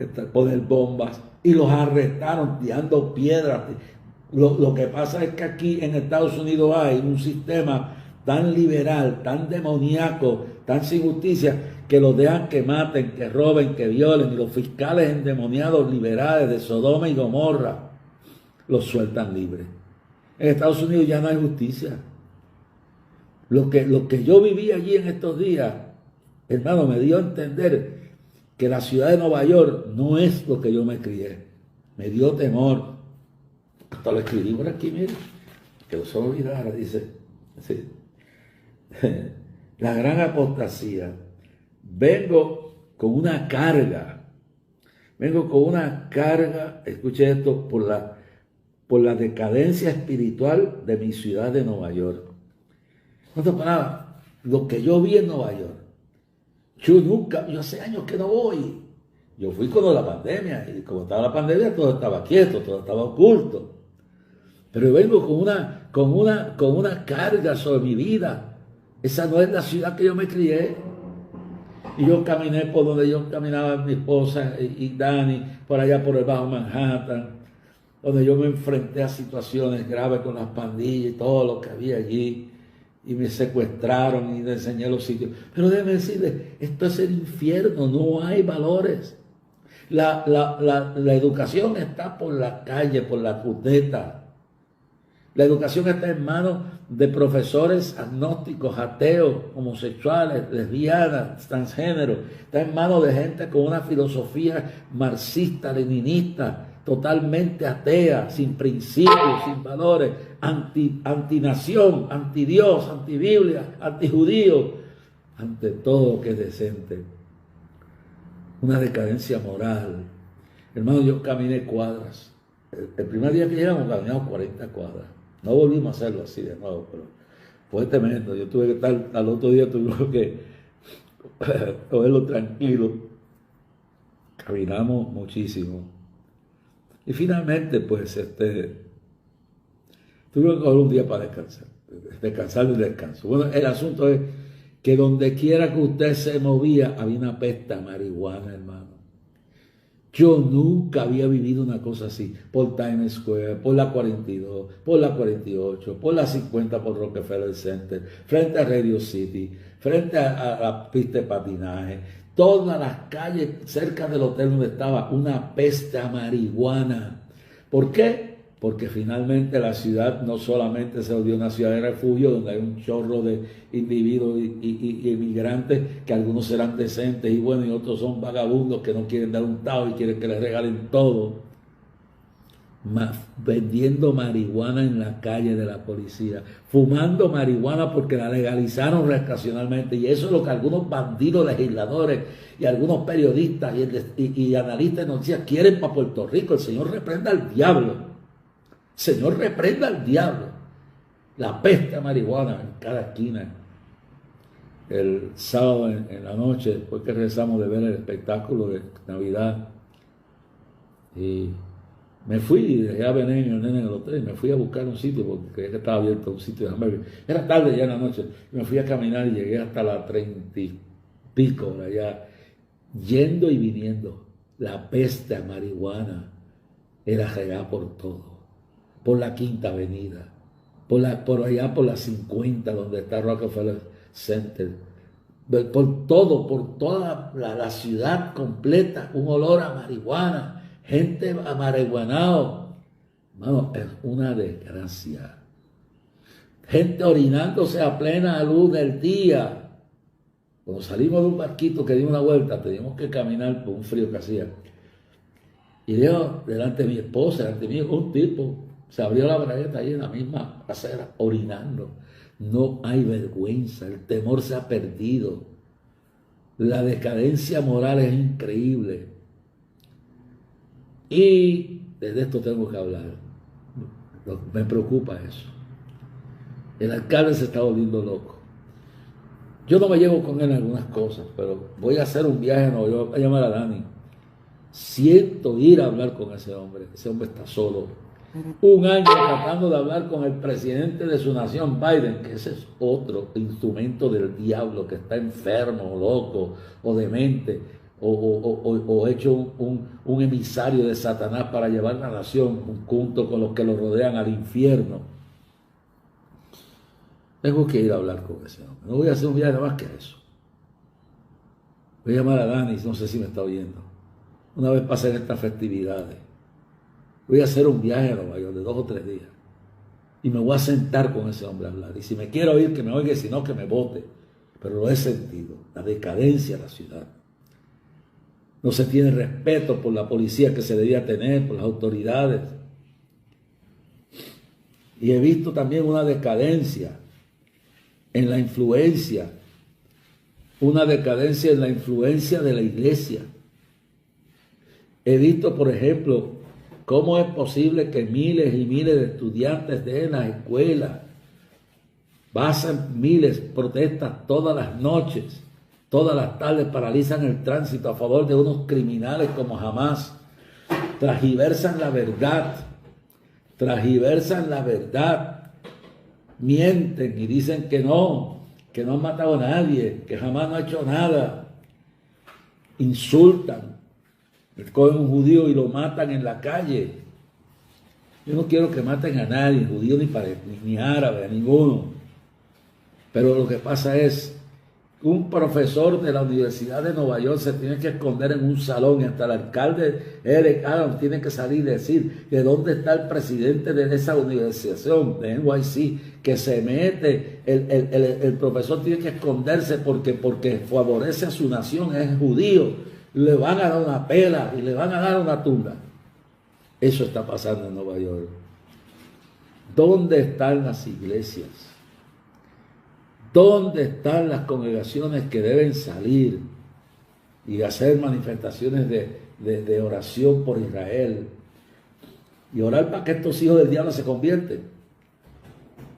de poner bombas y los arrestaron tirando piedras. Lo que pasa es que aquí en Estados Unidos hay un sistema tan liberal, tan demoníaco, tan sin justicia, que los dejan que maten, que roben, que violen, y los fiscales endemoniados liberales de Sodoma y Gomorra los sueltan libres. En Estados Unidos ya no hay justicia. Lo que yo viví allí en estos días, hermano, me dio a entender que la ciudad de Nueva York no es lo que yo me crié. Me dio temor. Hasta lo escribí por aquí, mire, que no se olvidara, dice, sí. La gran apostasía. Vengo con una carga, escuche esto, por la decadencia espiritual de mi ciudad de Nueva York. En otras palabras, lo que yo vi en Nueva York, yo hace años que no voy. Yo fui con la pandemia, y como estaba la pandemia, todo estaba quieto, todo estaba oculto. Pero yo vengo con una carga sobre mi vida. Esa no es la ciudad que yo me crié. Y yo caminé por donde yo caminaba mi esposa y Dani, por allá por el Bajo Manhattan, donde yo me enfrenté a situaciones graves con las pandillas y todo lo que había allí. y me secuestraron y le enseñé los sitios. Pero déjeme decirle, esto es el infierno, no hay valores. La educación está por la calle, por la cuneta. La educación está en manos de profesores agnósticos, ateos, homosexuales, lesbianas, transgéneros. Está en manos de gente con una filosofía marxista, leninista, totalmente atea, sin principios, sin valores, antinación, antidios, antibiblia, antijudío, ante todo lo que es decente. Una decadencia moral. Hermano, yo caminé cuadras. El primer día que llegamos caminamos 40 cuadras. No volvimos a hacerlo así de nuevo, pero fue tremendo. Yo tuve que estar, al otro día tuvimos que cogerlo tranquilo. Caminamos muchísimo. Y finalmente, pues, tuvimos que coger un día para descansar. Descansar y descanso. Bueno, el asunto es que donde quiera que usted se movía, había una peste a marihuana, hermano. Yo nunca había vivido una cosa así, por Times Square, por la 42, por la 48, por la 50, por Rockefeller Center, frente a Radio City, frente a la pista de patinaje, todas las calles cerca del hotel donde estaba una peste a marihuana. ¿Por qué? Porque finalmente la ciudad no solamente se volvió una ciudad de refugio donde hay un chorro de individuos y emigrantes que algunos serán decentes y buenos y otros son vagabundos que no quieren dar un tao y quieren que les regalen todo, vendiendo marihuana en la calle de la policía, fumando marihuana porque la legalizaron recreacionalmente, y eso es lo que algunos bandidos legisladores y algunos periodistas y analistas de noticias quieren para Puerto Rico. El Señor reprenda al diablo. Señor, reprenda al diablo. La peste a marihuana en cada esquina. El sábado en la noche, después que regresamos de ver el espectáculo de Navidad, y me fui y dejé a Bené y a mi nene en el hotel, y me fui a buscar un sitio porque creía que estaba abierto un sitio. Era tarde ya en la noche, y me fui a caminar y llegué hasta la 30 y pico, allá, yendo y viniendo. La peste a marihuana era regada por todo. Por la Quinta Avenida, por allá por la 50, donde está Rockefeller Center, por toda la ciudad completa, un olor a marihuana, gente amarihuanao. Hermano, es una desgracia. Gente orinándose a plena luz del día. Cuando salimos de un barquito que dio una vuelta, teníamos que caminar por un frío que hacía. Y yo, delante de mi esposa, delante de mí, un tipo se abrió la bragueta ahí en la misma acera, orinando. No hay vergüenza, el temor se ha perdido. La decadencia moral es increíble. Y desde esto tengo que hablar. Me preocupa eso. El alcalde se está volviendo loco. Yo no me llevo con él en algunas cosas, pero voy a hacer un viaje a Nueva York, voy a llamar a Dani. Siento ir a hablar con ese hombre está solo. Un año tratando de hablar con el presidente de su nación, Biden, que ese es otro instrumento del diablo que está enfermo, o loco, o demente, o hecho un emisario de Satanás para llevar la nación junto con los que lo rodean al infierno. Tengo que ir a hablar con ese hombre. No voy a hacer un viaje nada más que eso. Voy a llamar a Dani, no sé si me está oyendo. Una vez pasen estas festividades, voy a hacer un viaje a Nueva York de 2 o 3 días. Y me voy a sentar con ese hombre a hablar. Y si me quiere oír, que me oiga, si no, que me vote. Pero lo he sentido. La decadencia de la ciudad. No se tiene respeto por la policía que se debía tener, por las autoridades. Y he visto también una decadencia en la influencia. Una decadencia en la influencia de la iglesia. He visto, por ejemplo, cómo es posible que miles y miles de estudiantes de las escuelas pasan miles, protestas todas las noches, todas las tardes, paralizan el tránsito a favor de unos criminales como Hamas, transgiversan la verdad, mienten y dicen que no han matado a nadie, que jamás no ha hecho nada, insultan. Cogen un judío y lo matan en la calle. Yo no quiero que maten a nadie, judío ni árabe, a ninguno. Pero lo que pasa es que un profesor de la Universidad de Nueva York se tiene que esconder en un salón y hasta el alcalde Eric Adams tiene que salir y decir que dónde está el presidente de esa universidad de NYC, que se mete, el profesor tiene que esconderse porque favorece a su nación, es judío, le van a dar una pela y le van a dar una tunda. Eso está pasando en Nueva York. ¿Dónde están las iglesias? ¿Dónde están las congregaciones que deben salir y hacer manifestaciones de oración por Israel? Y orar para que estos hijos del diablo se convierten.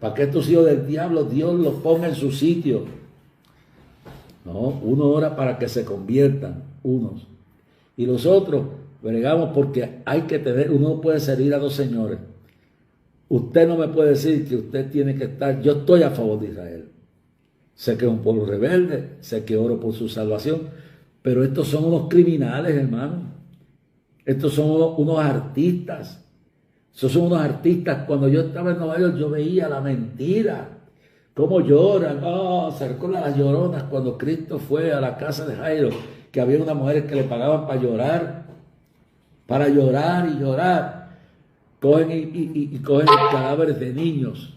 Para que estos hijos del diablo Dios los ponga en su sitio. No, uno ora para que se conviertan, unos. Y los otros, bregamos porque hay que tener, uno no puede servir a dos señores. Usted no me puede decir que usted tiene que estar, yo estoy a favor de Israel. Sé que es un pueblo rebelde, sé que oro por su salvación, pero estos son unos criminales, hermano. Estos son unos artistas. Esos son unos artistas. Cuando yo estaba en Nueva York, yo veía la mentira. Cómo lloran. Oh, se recuerdan las lloronas cuando Cristo fue a la casa de Jairo, que había unas mujeres que le pagaban para llorar y llorar. Cogen y cogen cadáveres de niños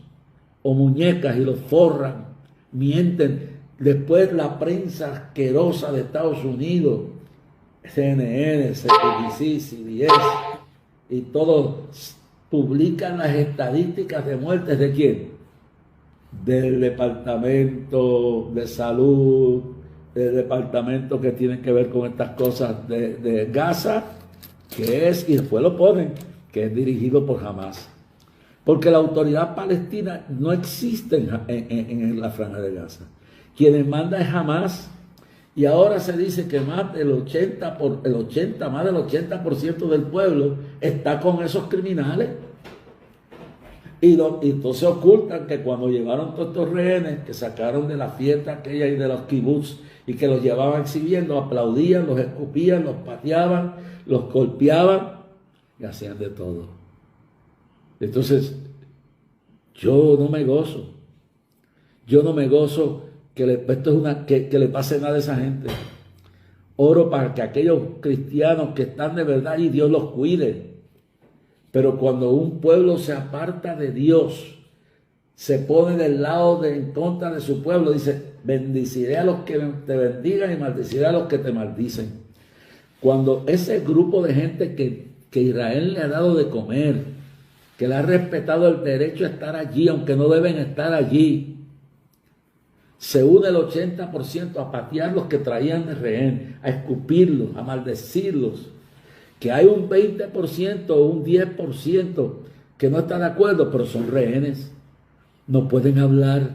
o muñecas y los forran. Mienten. Después la prensa asquerosa de Estados Unidos, CNN, CNBC, CBS, y todos publican las estadísticas de muertes ¿de quién? Del Departamento de Salud, del departamento que tiene que ver con estas cosas de Gaza, que es, y después lo ponen, que es dirigido por Hamas. Porque la autoridad palestina no existe en la franja de Gaza. Quienes manda es Hamas, y ahora se dice que más del 80% del pueblo está con esos criminales. Y entonces ocultan que cuando llevaron todos estos rehenes que sacaron de la fiesta aquella y de los kibbutz y que los llevaban exhibiendo, aplaudían, los escupían, los pateaban, los golpeaban y hacían de todo. Entonces, yo no me gozo que le pase nada a esa gente. Oro para que aquellos cristianos que están de verdad y Dios los cuide. Pero cuando un pueblo se aparta de Dios, se pone del lado en contra de su pueblo, dice, bendiciré a los que te bendigan y maldiciré a los que te maldicen. Cuando ese grupo de gente que Israel le ha dado de comer, que le ha respetado el derecho a estar allí, aunque no deben estar allí, se une el 80% a patear los que traían de rehén, a escupirlos, a maldecirlos, que hay un 20% o un 10% que no está de acuerdo, pero son rehenes, no pueden hablar.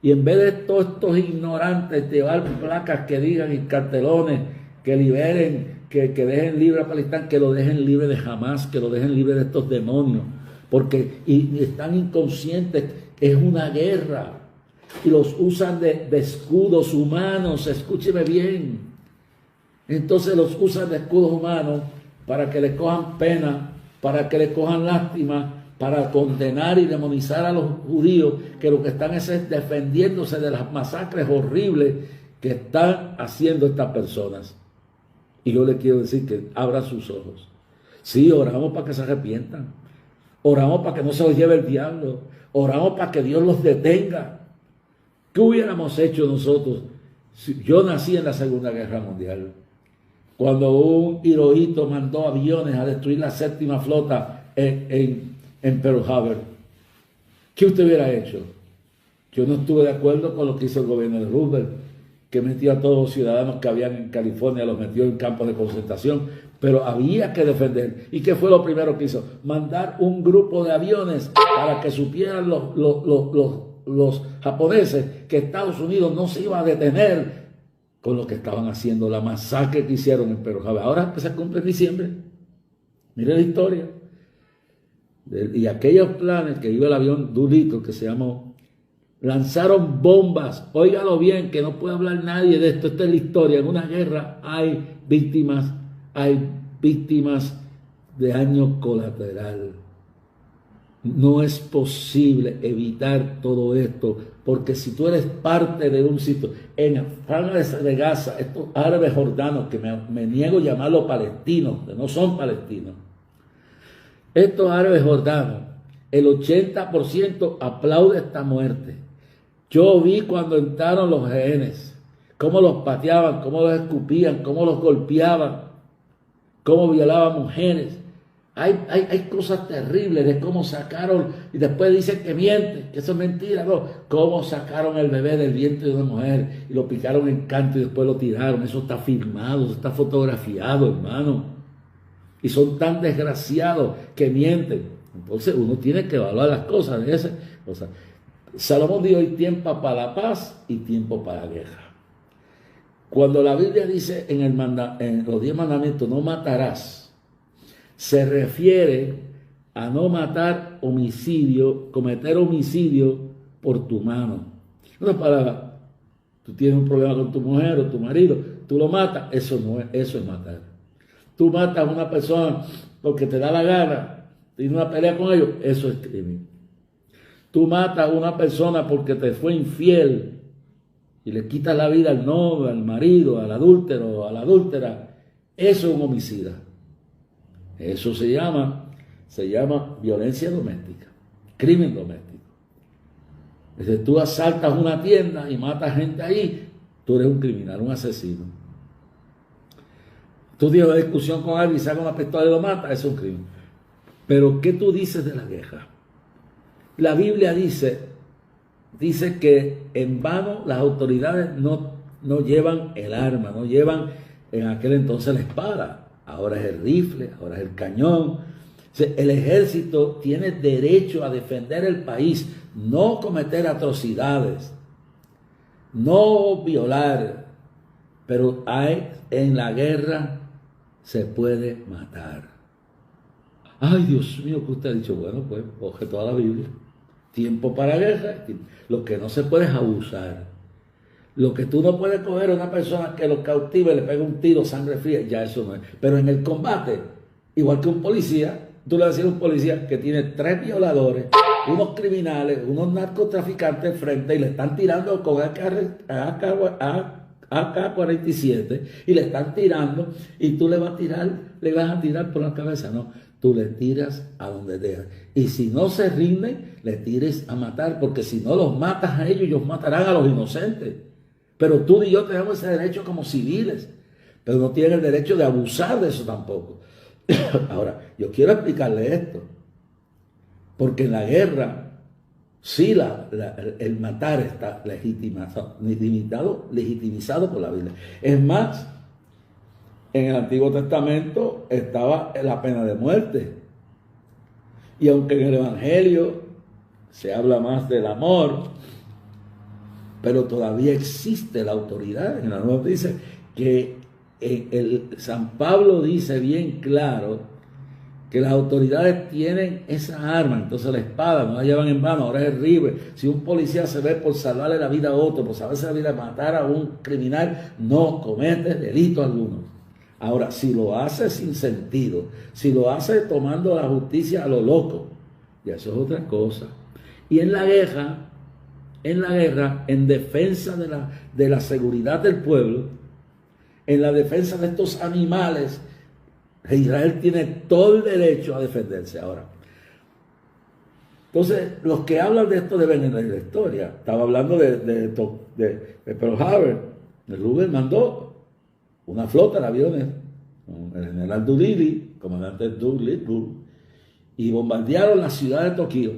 Y en vez de todos estos ignorantes llevar placas que digan y cartelones que liberen, que dejen libre a Palestina, que lo dejen libre de Hamas, que lo dejen libre de estos demonios, porque y están inconscientes, es una guerra. Y los usan de escudos humanos, escúcheme bien. Entonces los usan de escudos humanos para que le cojan pena, para que le cojan lástima, para condenar y demonizar a los judíos, que lo que están es defendiéndose de las masacres horribles que están haciendo estas personas. Y yo le quiero decir que abran sus ojos. Sí, oramos para que se arrepientan. Oramos para que no se los lleve el diablo. Oramos para que Dios los detenga. ¿Qué hubiéramos hecho nosotros? Yo nací en la Segunda Guerra Mundial, cuando un Hirohito mandó aviones a destruir la séptima flota en Pearl Harbor. ¿Qué usted hubiera hecho? Yo no estuve de acuerdo con lo que hizo el gobierno de Roosevelt, que metió a todos los ciudadanos que habían en California, los metió en campos de concentración, pero había que defender. ¿Y qué fue lo primero que hizo? Mandar un grupo de aviones para que supieran los japoneses que Estados Unidos no se iba a detener con lo que estaban haciendo, la masacre que hicieron en Pearl Harbor. Ahora se cumple en diciembre. Mire la historia. Y aquellos planes que iba el avión Doolittle, que se llamó, lanzaron bombas. Óigalo bien, que no puede hablar nadie de esto. Esta es la historia. En una guerra hay víctimas de daño colateral. No es posible evitar todo esto, porque si tú eres parte de un sitio, en Franja de Gaza, estos árabes jordanos, que me niego a llamarlos palestinos, que no son palestinos, estos árabes jordanos, el 80% aplaude esta muerte. Yo vi cuando entraron los rehenes, cómo los pateaban, cómo los escupían, cómo los golpeaban, cómo violaban mujeres. Hay cosas terribles de cómo sacaron, y después dicen que mienten, que eso es mentira, no. Cómo sacaron el bebé del vientre de una mujer y lo picaron en canto y después lo tiraron. Eso está filmado, eso está fotografiado, hermano. Y son tan desgraciados que mienten. Entonces uno tiene que evaluar las cosas de esas cosas. Salomón dijo: hay tiempo para la paz y tiempo para la guerra. Cuando la Biblia dice en los 10 mandamientos, no matarás, se refiere a no matar homicidio, cometer homicidio por tu mano. Una palabra, tú tienes un problema con tu mujer o tu marido, tú lo matas, eso es matar. Tú matas a una persona porque te da la gana, tienes una pelea con ellos, eso es crimen. Tú matas a una persona porque te fue infiel y le quitas la vida al novio, al marido, al adúltero, a la adúltera, eso es un homicida. Eso se llama violencia doméstica, crimen doméstico. Si tú asaltas una tienda y matas gente ahí, tú eres un criminal, un asesino. Tú tienes una discusión con alguien y sacas una pistola y lo matas, eso es un crimen. Pero ¿qué tú dices de la guerra? La Biblia dice que en vano las autoridades no llevan el arma, no llevan en aquel entonces la espada. Ahora es el rifle, ahora es el cañón. El ejército tiene derecho a defender el país, no cometer atrocidades, no violar, pero en la guerra se puede matar. Ay, Dios mío, que usted ha dicho, bueno, pues coge toda la Biblia. Tiempo para guerra, lo que no se puede es abusar. Lo que tú no puedes coger a una persona que lo cautive y le pega un tiro, sangre fría, ya eso no es. Pero en el combate, igual que un policía, tú le decías a un policía que tiene 3 violadores, unos criminales, unos narcotraficantes frente y le están tirando con AK-47 y le están tirando y tú le vas a tirar por la cabeza. No, tú le tiras a donde dejas. Y si no se rinden, le tires a matar, porque si no los matas a ellos matarán a los inocentes. Pero tú y yo tenemos ese derecho como civiles, pero no tienen el derecho de abusar de eso tampoco. Ahora, yo quiero explicarle esto, porque en la guerra, sí, el matar está legitimizado por la Biblia. Es más, en el Antiguo Testamento estaba la pena de muerte. Y aunque en el Evangelio se habla más del amor, pero todavía existe la autoridad. En la Nueva dice que San Pablo dice bien claro que las autoridades tienen esa arma. Entonces la espada no la llevan en vano, ahora es el rifle. Si un policía se ve por salvarle la vida a otro, por salvarse la vida, matar a un criminal, no comete delito alguno. Ahora, si lo hace sin sentido, si lo hace tomando la justicia a lo loco, ya eso es otra cosa. Y en la guerra, en defensa de la seguridad del pueblo, en la defensa de estos animales, Israel tiene todo el derecho a defenderse. Ahora, entonces, los que hablan de esto deben leer la historia. Estaba hablando de Pearl Harbor. El Rubén mandó una flota de aviones, con el general Doolittle, comandante Doolittle, y bombardearon la ciudad de Tokio.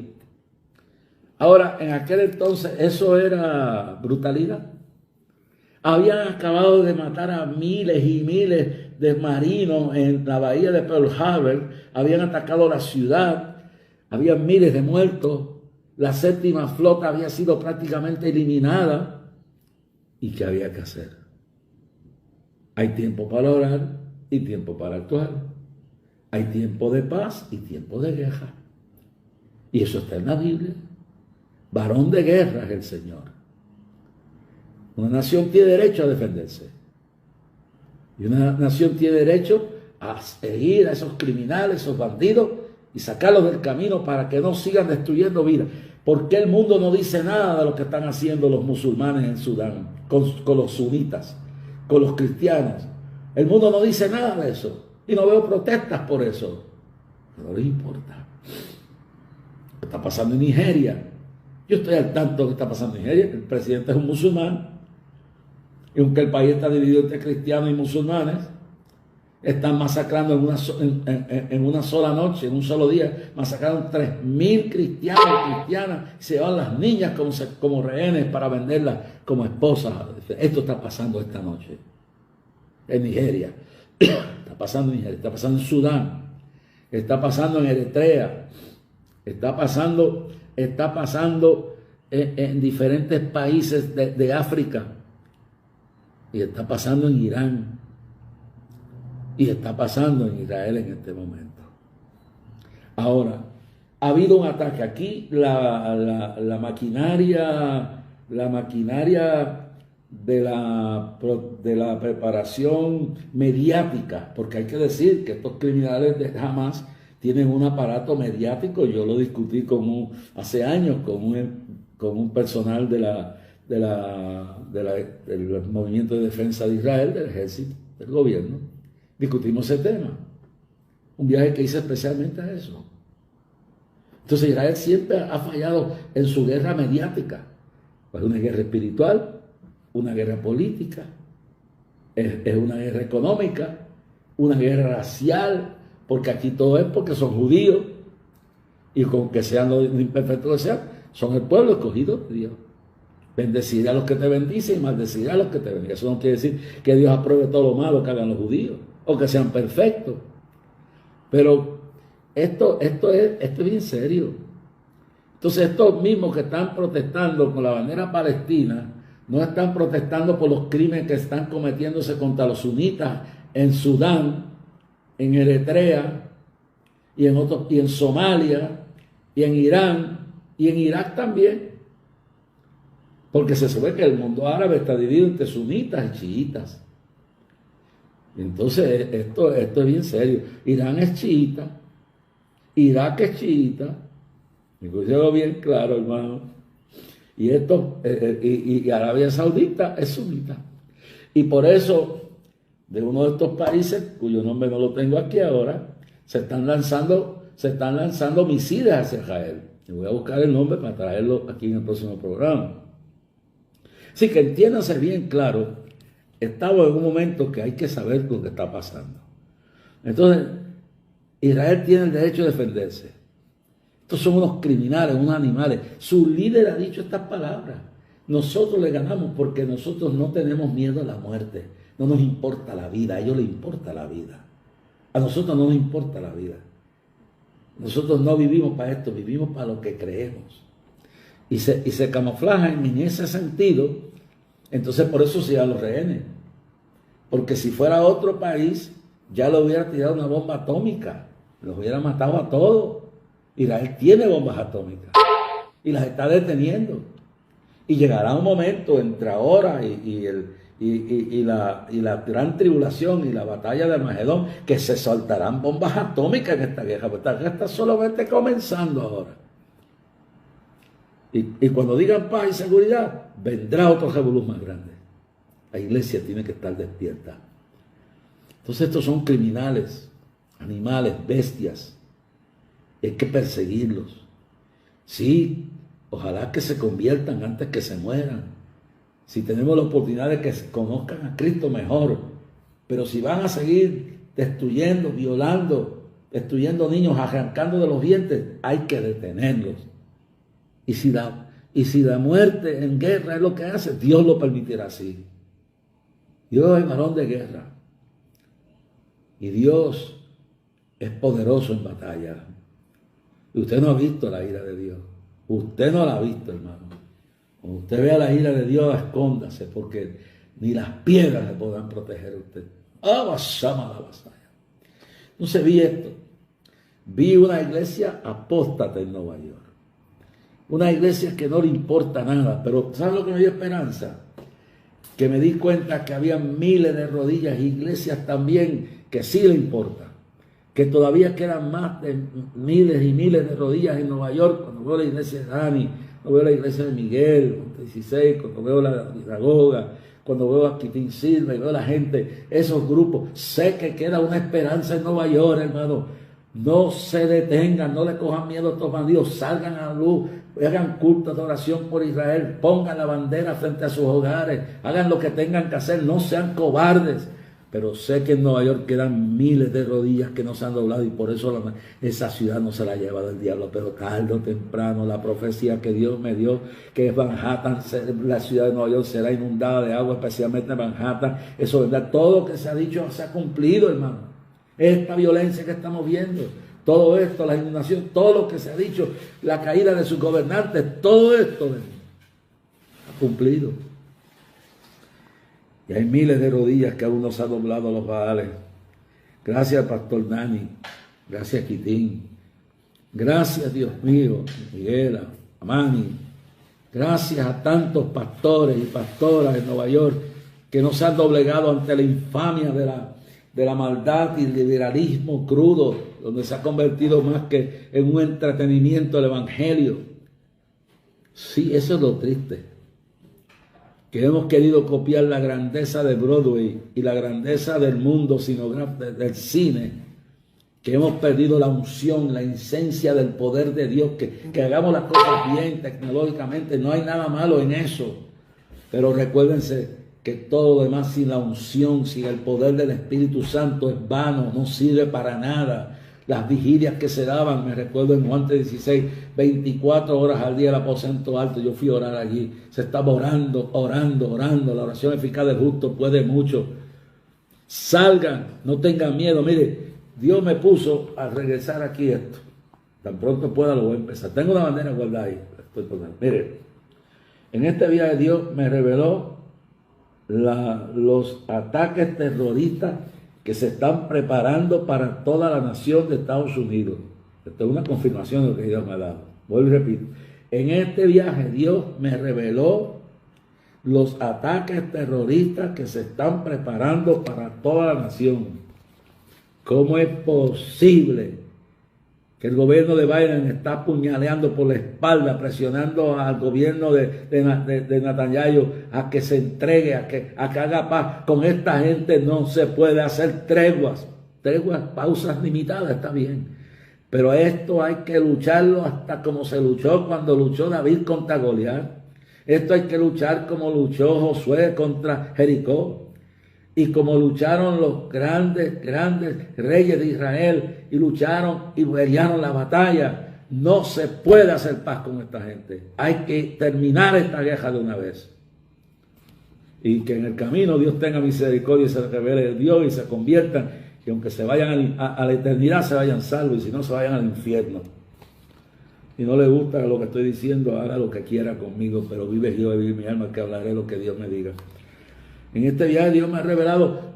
Ahora, en aquel entonces, eso era brutalidad. Habían acabado de matar a miles y miles de marinos en la bahía de Pearl Harbor. Habían atacado la ciudad. Había miles de muertos. La séptima flota había sido prácticamente eliminada. ¿Y qué había que hacer? Hay tiempo para orar y tiempo para actuar. Hay tiempo de paz y tiempo de guerra. Y eso está en la Biblia. Varón de guerra es el Señor. Una nación tiene derecho a defenderse. Y una nación tiene derecho a seguir a esos criminales, esos bandidos, y sacarlos del camino para que no sigan destruyendo vidas. ¿Por qué el mundo no dice nada de lo que están haciendo los musulmanes en Sudán, con los sunitas, con los cristianos? El mundo no dice nada de eso y no veo protestas por eso. No les importa. ¿Qué está pasando en Nigeria? Yo estoy al tanto de lo que está pasando en Nigeria. El presidente es un musulmán. Y aunque el país está dividido entre cristianos y musulmanes, están masacrando en una sola noche, en un solo día, masacraron 3.000 cristianos y cristianas. Se llevan las niñas como rehenes para venderlas como esposas. Esto está pasando esta noche en Nigeria. Está pasando en Nigeria, está pasando en Sudán, está pasando en Eritrea, está pasando en diferentes países de África, y está pasando en Irán, y está pasando en Israel en este momento. Ahora, ha habido un ataque aquí, la maquinaria de la preparación mediática, porque hay que decir que estos criminales de Hamas tienen un aparato mediático. Yo lo discutí hace años con un personal del movimiento de defensa de Israel, del ejército, del gobierno. Discutimos ese tema. Un viaje que hice especialmente a eso. Entonces Israel siempre ha fallado en su guerra mediática. Es una guerra espiritual, una guerra política, es una guerra económica, una guerra racial, porque aquí todo es porque son judíos, y con que sean los imperfectos que sean, son el pueblo escogido de Dios. Bendeciré a los que te bendicen y maldeciré a los que te bendigan. Eso no quiere decir que Dios apruebe todo lo malo que hagan los judíos, o que sean perfectos. Pero esto es bien serio. Entonces estos mismos que están protestando con la bandera palestina, no están protestando por los crímenes que están cometiéndose contra los sunitas en Sudán, en Eritrea, y en Somalia, y en Irán, y en Irak también. Porque se sabe que el mundo árabe está dividido entre sunitas y chiitas. Entonces esto es bien serio. Irán es chiita, Irak es chiita, escúchalo bien claro, hermano. Y y Arabia Saudita es sunita. Y por eso, de uno de estos países, cuyo nombre no lo tengo aquí ahora, se están lanzando misiles hacia Israel. Y voy a buscar el nombre para traerlo aquí en el próximo programa. Así que entiéndase bien claro, estamos en un momento que hay que saber lo que está pasando. Entonces, Israel tiene el derecho de defenderse. Estos son unos criminales, unos animales. Su líder ha dicho estas palabras. Nosotros le ganamos porque nosotros no tenemos miedo a la muerte. No nos importa la vida, a ellos les importa la vida. A nosotros no nos importa la vida. Nosotros no vivimos para esto, vivimos para lo que creemos. Y se camuflajan en ese sentido. Entonces por eso se llevan los rehenes. Porque si fuera otro país, ya le hubiera tirado una bomba atómica. Los hubiera matado a todos. Israel tiene bombas atómicas y las está deteniendo. Y llegará un momento entre ahora y la gran tribulación y la batalla de Armagedón que se soltarán bombas atómicas en esta guerra. Porque esta guerra está solamente comenzando ahora. Y cuando digan paz y seguridad, vendrá otro revolú más grande. La iglesia tiene que estar despierta. Entonces estos son criminales, animales, bestias. Hay que perseguirlos. Sí, ojalá que se conviertan antes que se mueran. Si tenemos la oportunidad de que conozcan a Cristo, mejor. Pero si van a seguir destruyendo, violando, destruyendo niños, arrancando de los dientes, hay que detenerlos. Y si la muerte en guerra es lo que hace, Dios lo permitirá así. Dios es varón de guerra. Y Dios es poderoso en batalla. Y usted no ha visto la ira de Dios. Usted no la ha visto, hermano. Cuando usted vea la ira de Dios, escóndase, porque ni las piedras le podrán proteger a usted. Entonces vi esto. Vi una iglesia apóstata en Nueva York. Una iglesia que no le importa nada. Pero ¿sabes lo que me dio esperanza? Que me di cuenta que había miles de rodillas, iglesias también que sí le importan. que todavía quedan más de miles y miles de rodillas en Nueva York. Cuando veo la iglesia de Dani, cuando veo la iglesia de Miguel, 16, cuando veo la sinagoga, cuando veo a Quitín Silva y veo a la gente, esos grupos, sé que queda una esperanza en Nueva York, hermano. No se detengan, no le cojan miedo a estos bandidos, salgan a la luz, hagan culto de oración por Israel, pongan la bandera frente a sus hogares, hagan lo que tengan que hacer, no sean cobardes. Pero sé que en Nueva York quedan miles de rodillas que no se han doblado y por eso esa ciudad no se la lleva del diablo. Pero tarde o temprano la profecía que Dios me dio, que Manhattan, la ciudad de Nueva York será inundada de agua, especialmente Manhattan, eso es verdad. Todo lo que se ha dicho se ha cumplido, hermano. Esta violencia que estamos viendo, todo esto, la inundación, todo lo que se ha dicho, la caída de sus gobernantes, todo esto ha cumplido. Y hay miles de rodillas que aún no se han doblado a los Baales. Gracias, Pastor Dani. Gracias, Quitín. Gracias, Dios mío, Miguel, a Manny. Gracias a tantos pastores y pastoras en Nueva York que no se han doblegado ante la infamia de la maldad y el liberalismo crudo, donde se ha convertido más que en un entretenimiento el evangelio. Sí, eso es lo triste. Que hemos querido copiar la grandeza de Broadway y la grandeza del mundo del cine, que hemos perdido la unción, la esencia del poder de Dios, que hagamos las cosas bien tecnológicamente, no hay nada malo en eso, pero recuérdense que todo lo demás sin la unción, sin el poder del Espíritu Santo es vano, no sirve para nada. Las vigilias que se daban, me recuerdo en Juan 16, 24 horas al día el aposento alto, yo fui a orar allí, se estaba orando, la oración eficaz del justo puede mucho. Salgan, no tengan miedo, mire, Dios me puso a regresar aquí esto, tan pronto pueda lo voy a empezar. Tengo una bandera guardada ahí, mire, en este viaje Dios me reveló los ataques terroristas que se están preparando para toda la nación de Estados Unidos. Esto es una confirmación de lo que Dios me ha dado. Vuelvo y repito. En este viaje Dios me reveló los ataques terroristas que se están preparando para toda la nación. ¿Cómo es posible que el gobierno de Biden está apuñaleando por la espalda, presionando al gobierno de Netanyahu a que se entregue, a que haga paz? Con esta gente no se puede hacer treguas, pausas limitadas, está bien. Pero esto hay que lucharlo hasta como se luchó cuando luchó David contra Goliat. Esto hay que luchar como luchó Josué contra Jericó. Y como lucharon los grandes reyes de Israel y lucharon y pelearon la batalla, no se puede hacer paz con esta gente. Hay que terminar esta guerra de una vez. Y que en el camino Dios tenga misericordia y se revele Dios y se conviertan. Y aunque se vayan a la eternidad, se vayan salvos, y si no, se vayan al infierno. Y no le gusta lo que estoy diciendo, haga lo que quiera conmigo, pero vive Jehová y vive mi alma, que hablaré lo que Dios me diga. En este viaje Dios me ha revelado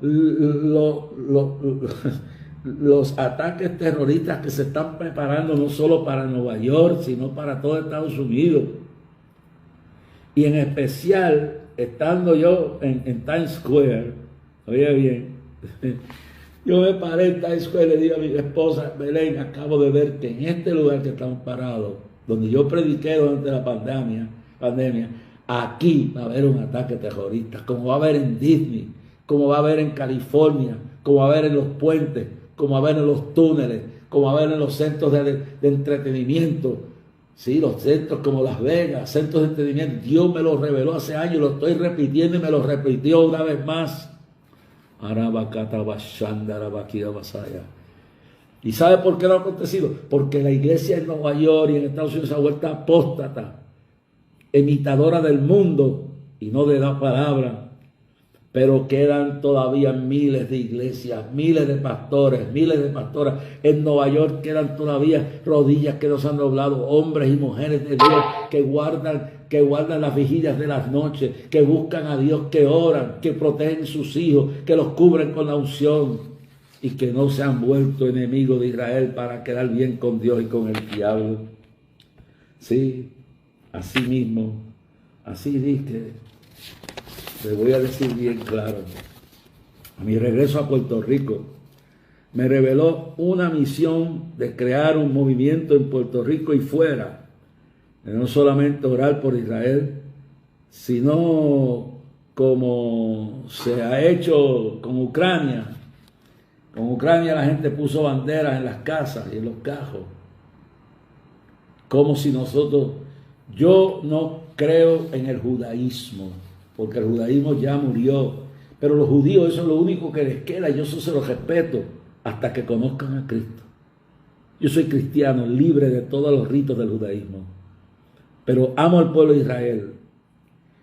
los ataques terroristas que se están preparando no solo para Nueva York, sino para todo Estados Unidos. Y en especial, estando yo en Times Square, oye bien, yo me paré en Times Square y le digo a mi esposa, Belén, acabo de ver que en este lugar que estamos parados, donde yo prediqué durante la pandemia, aquí va a haber un ataque terrorista, como va a haber en Disney, como va a haber en California, como va a haber en los puentes, como va a haber en los túneles, como va a haber en los centros de entretenimiento. Sí, los centros como Las Vegas, centros de entretenimiento. Dios me lo reveló hace años, lo estoy repitiendo y me lo repitió una vez más. ¿Y sabe por qué lo ha acontecido? Porque la iglesia en Nueva York y en Estados Unidos se ha vuelto apóstata, imitadora del mundo y no de la palabra. Pero quedan todavía miles de iglesias, miles de pastores, miles de pastoras. En Nueva York quedan todavía rodillas que no se han doblado, hombres y mujeres de Dios que guardan las vigilias de las noches, que buscan a Dios, que oran, que protegen sus hijos, que los cubren con la unción y que no se han vuelto enemigos de Israel para quedar bien con Dios y con el diablo. Sí, así mismo, así dije. Le voy a decir bien claro. A mi regreso a Puerto Rico, me reveló una misión de crear un movimiento en Puerto Rico y fuera, de no solamente orar por Israel, sino como se ha hecho con Ucrania. Con Ucrania la gente puso banderas en las casas y en los cajos, como si nosotros, yo no creo en el judaísmo, porque el judaísmo ya murió, pero los judíos eso es lo único que les queda y yo eso se los respeto hasta que conozcan a Cristo. Yo soy cristiano, libre de todos los ritos del judaísmo, pero amo al pueblo de Israel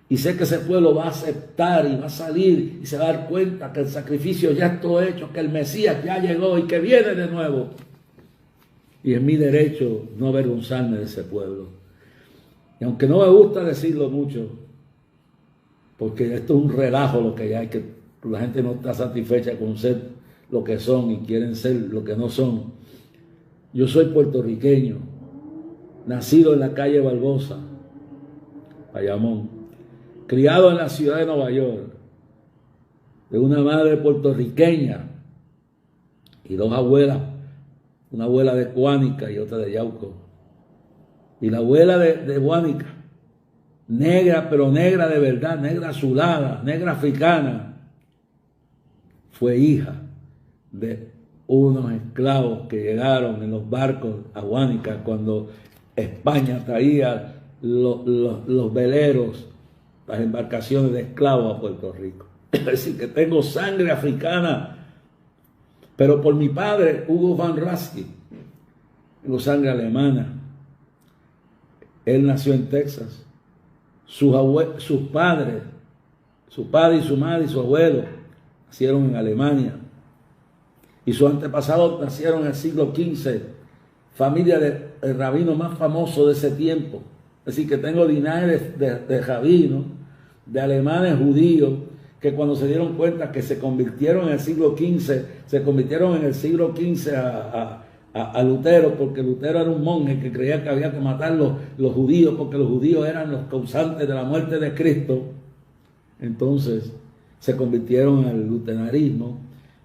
y sé que ese pueblo va a aceptar y va a salir y se va a dar cuenta que el sacrificio ya está hecho, que el Mesías ya llegó y que viene de nuevo. Y es mi derecho no avergonzarme de ese pueblo. Y aunque no me gusta decirlo mucho, porque esto es un relajo lo que hay, que la gente no está satisfecha con ser lo que son y quieren ser lo que no son. Yo soy puertorriqueño, nacido en la calle Barbosa, Bayamón, criado en la ciudad de Nueva York, de una madre puertorriqueña y dos abuelas, una abuela de Guánica y otra de Yauco. Y la abuela de Guánica, negra, pero negra de verdad, negra azulada, negra africana, fue hija de unos esclavos que llegaron en los barcos a Guánica cuando España traía los veleros, las embarcaciones de esclavos a Puerto Rico. Es decir, que tengo sangre africana, pero por mi padre, Hugo Van Rasky, tengo sangre alemana. Él nació en Texas. Sus padres, su padre y su madre y su abuelo nacieron en Alemania. Y sus antepasados nacieron en el siglo XV, familia del rabino más famoso de ese tiempo. Es decir, que tengo linaje de rabinos, de alemanes judíos, que cuando se dieron cuenta que se convirtieron en el siglo XV, se convirtieron en el siglo XV a Lutero, porque Lutero era un monje que creía que había que matar los judíos, porque los judíos eran los causantes de la muerte de Cristo. Entonces se convirtieron al luteranismo,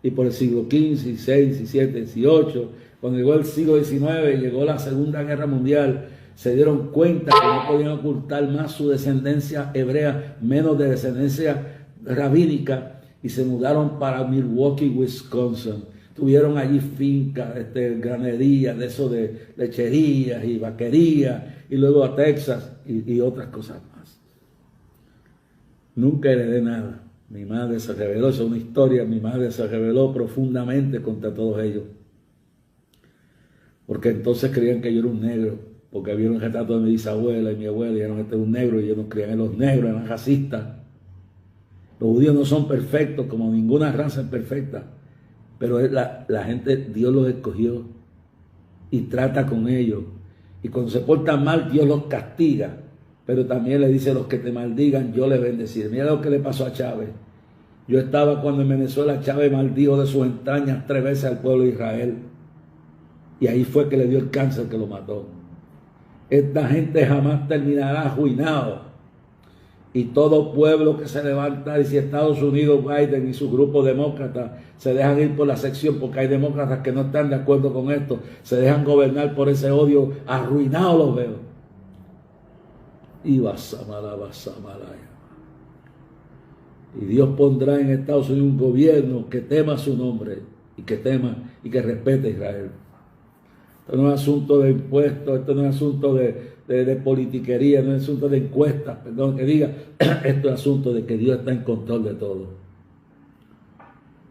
y por el siglo XV, XVI, XVII, XVIII, cuando llegó el siglo XIX y llegó la Segunda Guerra Mundial, se dieron cuenta que no podían ocultar más su descendencia hebrea, menos de descendencia rabínica, y se mudaron para Milwaukee, Wisconsin. Tuvieron allí fincas, granerías, de eso de lecherías y vaquerías, y luego a Texas y otras cosas más. Nunca heredé nada. Mi madre se rebeló, esa es una historia, mi madre se rebeló profundamente contra todos ellos. Porque entonces creían que yo era un negro, porque había un retrato de mi bisabuela y mi abuela, y eran un negro, y ellos no creían en los negros, eran racistas. Los judíos no son perfectos, como ninguna raza es perfecta, pero la gente, Dios los escogió y trata con ellos. Y cuando se portan mal, Dios los castiga, pero también le dice a los que te maldigan, yo les bendeciré. Mira lo que le pasó a Chávez. Yo estaba cuando en Venezuela Chávez maldijo de sus entrañas 3 veces al pueblo de Israel, y ahí fue que le dio el cáncer que lo mató. Esta gente jamás terminará arruinado. Y todo pueblo que se levanta, y si Estados Unidos, Biden y su grupo demócrata se dejan ir por la sección, porque hay demócratas que no están de acuerdo con esto, se dejan gobernar por ese odio, arruinados los veo. Y y Dios pondrá en Estados Unidos un gobierno que tema su nombre y que tema y que respete a Israel. Esto no es asunto de impuestos, esto no es asunto de politiquería, no es asunto de encuestas, perdón que diga, esto es asunto de que Dios está en control de todo.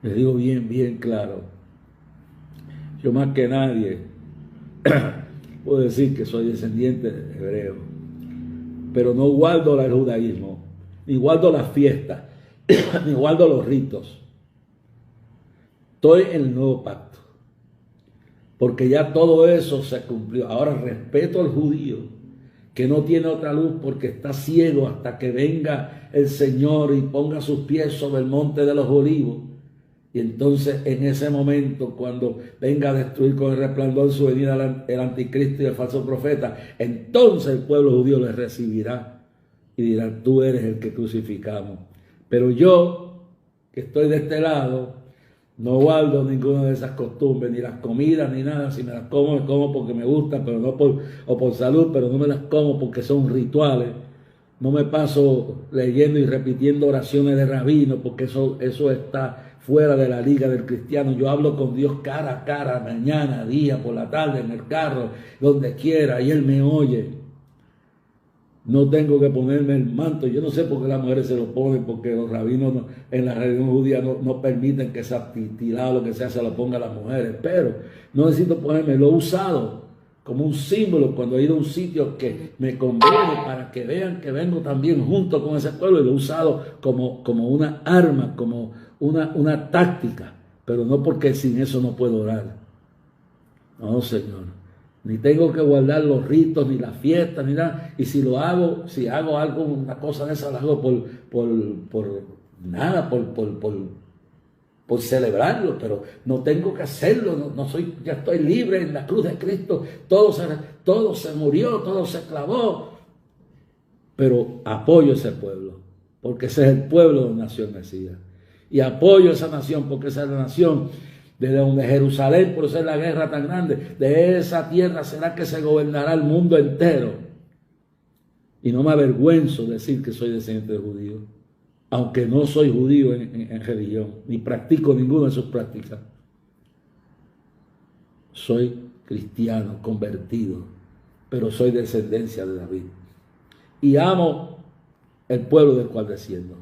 Les digo bien claro, yo más que nadie puedo decir que soy descendiente de hebreo, pero no guardo el judaísmo, ni guardo las fiestas, ni guardo los ritos. Estoy en el nuevo pacto, porque ya todo eso se cumplió. Ahora respeto al judío, que no tiene otra luz porque está ciego hasta que venga el Señor y ponga sus pies sobre el monte de los olivos. Y entonces en ese momento, cuando venga a destruir con el resplandor su venida el anticristo y el falso profeta, entonces el pueblo judío les recibirá y dirán, tú eres el que crucificamos. Pero yo, que estoy de este lado, No guardo ninguna de esas costumbres, ni las comidas, ni nada. Si me las como, me como porque me gustan, pero no por salud, pero no me las como porque son rituales. No me paso leyendo y repitiendo oraciones de rabino, porque eso está fuera de la liga del cristiano. Yo hablo con Dios cara a cara, mañana, día, por la tarde, en el carro, donde quiera, y Él me oye. No tengo que ponerme el manto. Yo no sé por qué las mujeres se lo ponen, porque los rabinos en la religión judía no permiten que esa titila o lo que sea se lo ponga a las mujeres. Pero no necesito ponerme, lo he usado como un símbolo cuando he ido a un sitio que me conviene para que vean que vengo también junto con ese pueblo, y lo he usado como una arma, como una táctica, pero no porque sin eso no puedo orar. No, Señor. Ni tengo que guardar los ritos, ni las fiestas, ni nada. Y si lo hago, si hago algo, una cosa de esa, la hago por celebrarlo, pero no tengo que hacerlo. No soy, ya estoy libre en la cruz de Cristo. Todo se murió, todo se clavó. Pero apoyo a ese pueblo, porque ese es el pueblo donde nació el Mesías. Y apoyo a esa nación, porque esa es la nación desde donde Jerusalén, por ser la guerra tan grande, de esa tierra será que se gobernará el mundo entero. Y no me avergüenzo decir que soy descendiente de judío, aunque no soy judío en religión, ni practico ninguna de sus prácticas. Soy cristiano, convertido, pero soy descendencia de David. Y amo el pueblo del cual desciendo.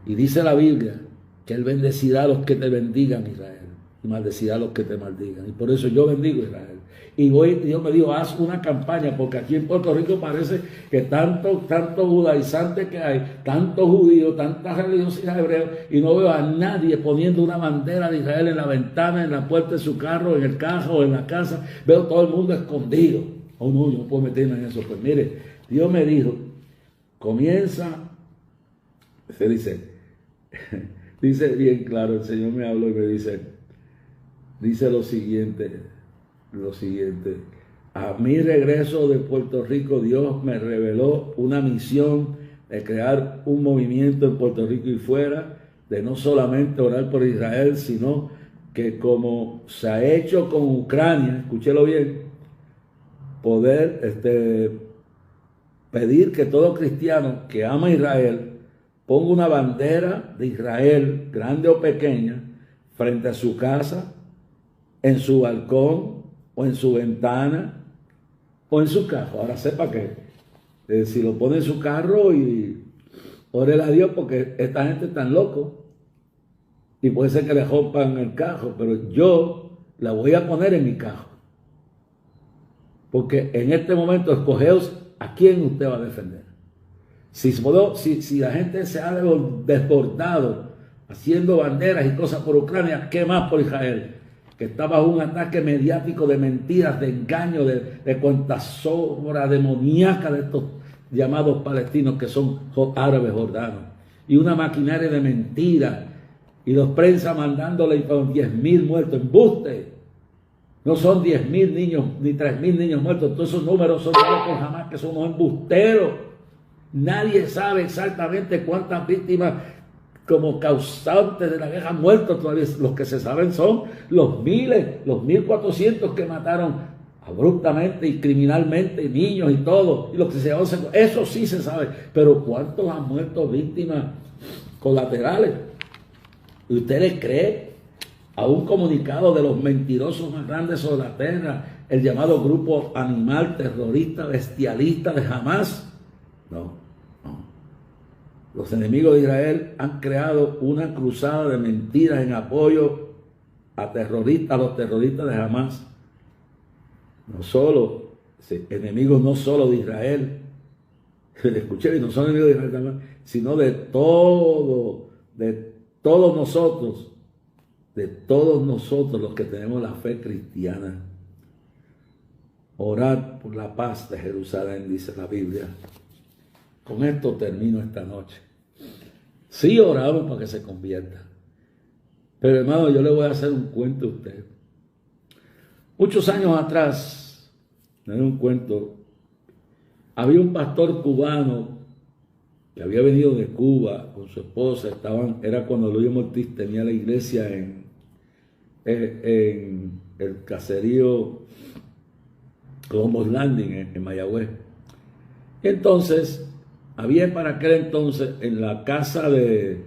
Y dice la Biblia que Él bendecirá a los que te bendigan, Israel, y maldecirá a los que te maldigan. Y por eso yo bendigo a Israel. Y Dios me dijo, haz una campaña, porque aquí en Puerto Rico parece que tanto judaizante que hay, tantos judíos, tanta religiosidad hebrea, y no veo a nadie poniendo una bandera de Israel en la ventana, en la puerta de su carro, en el carro, en la casa. Veo todo el mundo escondido. Oh no, yo no puedo meterme en eso. Pues mire, Dios me dijo, comienza, se dice bien claro, el Señor me habló y me dice lo siguiente, a mi regreso de Puerto Rico, Dios me reveló una misión de crear un movimiento en Puerto Rico y fuera, de no solamente orar por Israel, sino que como se ha hecho con Ucrania, escúchelo bien, poder pedir que todo cristiano que ama a Israel ponga una bandera de Israel, grande o pequeña, frente a su casa, en su balcón, o en su ventana, o en su carro. Ahora sepa que si lo pone en su carro, y órele a Dios, porque esta gente es tan loco, y puede ser que le rompan el carro, pero yo la voy a poner en mi carro. Porque en este momento escogeos a quién usted va a defender. Si la gente se ha desbordado haciendo banderas y cosas por Ucrania, ¿qué más por Israel? Que está bajo un ataque mediático de mentiras, de engaño, de cuantas obras demoníacas de estos llamados palestinos que son árabes jordanos. Y una maquinaria de mentiras. Y los prensa mandándole con 10.000 muertos. ¡Embuste! No son 10.000 niños, ni 3.000 niños muertos. Todos esos números son dados por Hamas, que son unos embusteros. Nadie sabe exactamente cuántas víctimas como causantes de la guerra han muerto todavía. Los que se saben son los miles, los 1.400 que mataron abruptamente y criminalmente, niños y todo. Y los que eso sí se sabe. Pero ¿cuántos han muerto víctimas colaterales? ¿Y usted le cree a un comunicado de los mentirosos más grandes sobre la tierra, el llamado grupo animal terrorista bestialista de Hamas? No. Los enemigos de Israel han creado una cruzada de mentiras en apoyo a los terroristas de Hamas. Enemigos no solo de Israel, escuché, no son enemigos de Israel también, sino de todos nosotros los que tenemos la fe cristiana. Orad por la paz de Jerusalén, dice la Biblia. Con esto termino esta noche. Sí oramos para que se convierta. Pero hermano, yo le voy a hacer un cuento a usted. Muchos años atrás, en un cuento, había un pastor cubano que había venido de Cuba con su esposa, era cuando Luis Ortiz tenía la iglesia en el caserío Columbus Landing, en Mayagüez. Entonces, había para aquel entonces en la casa de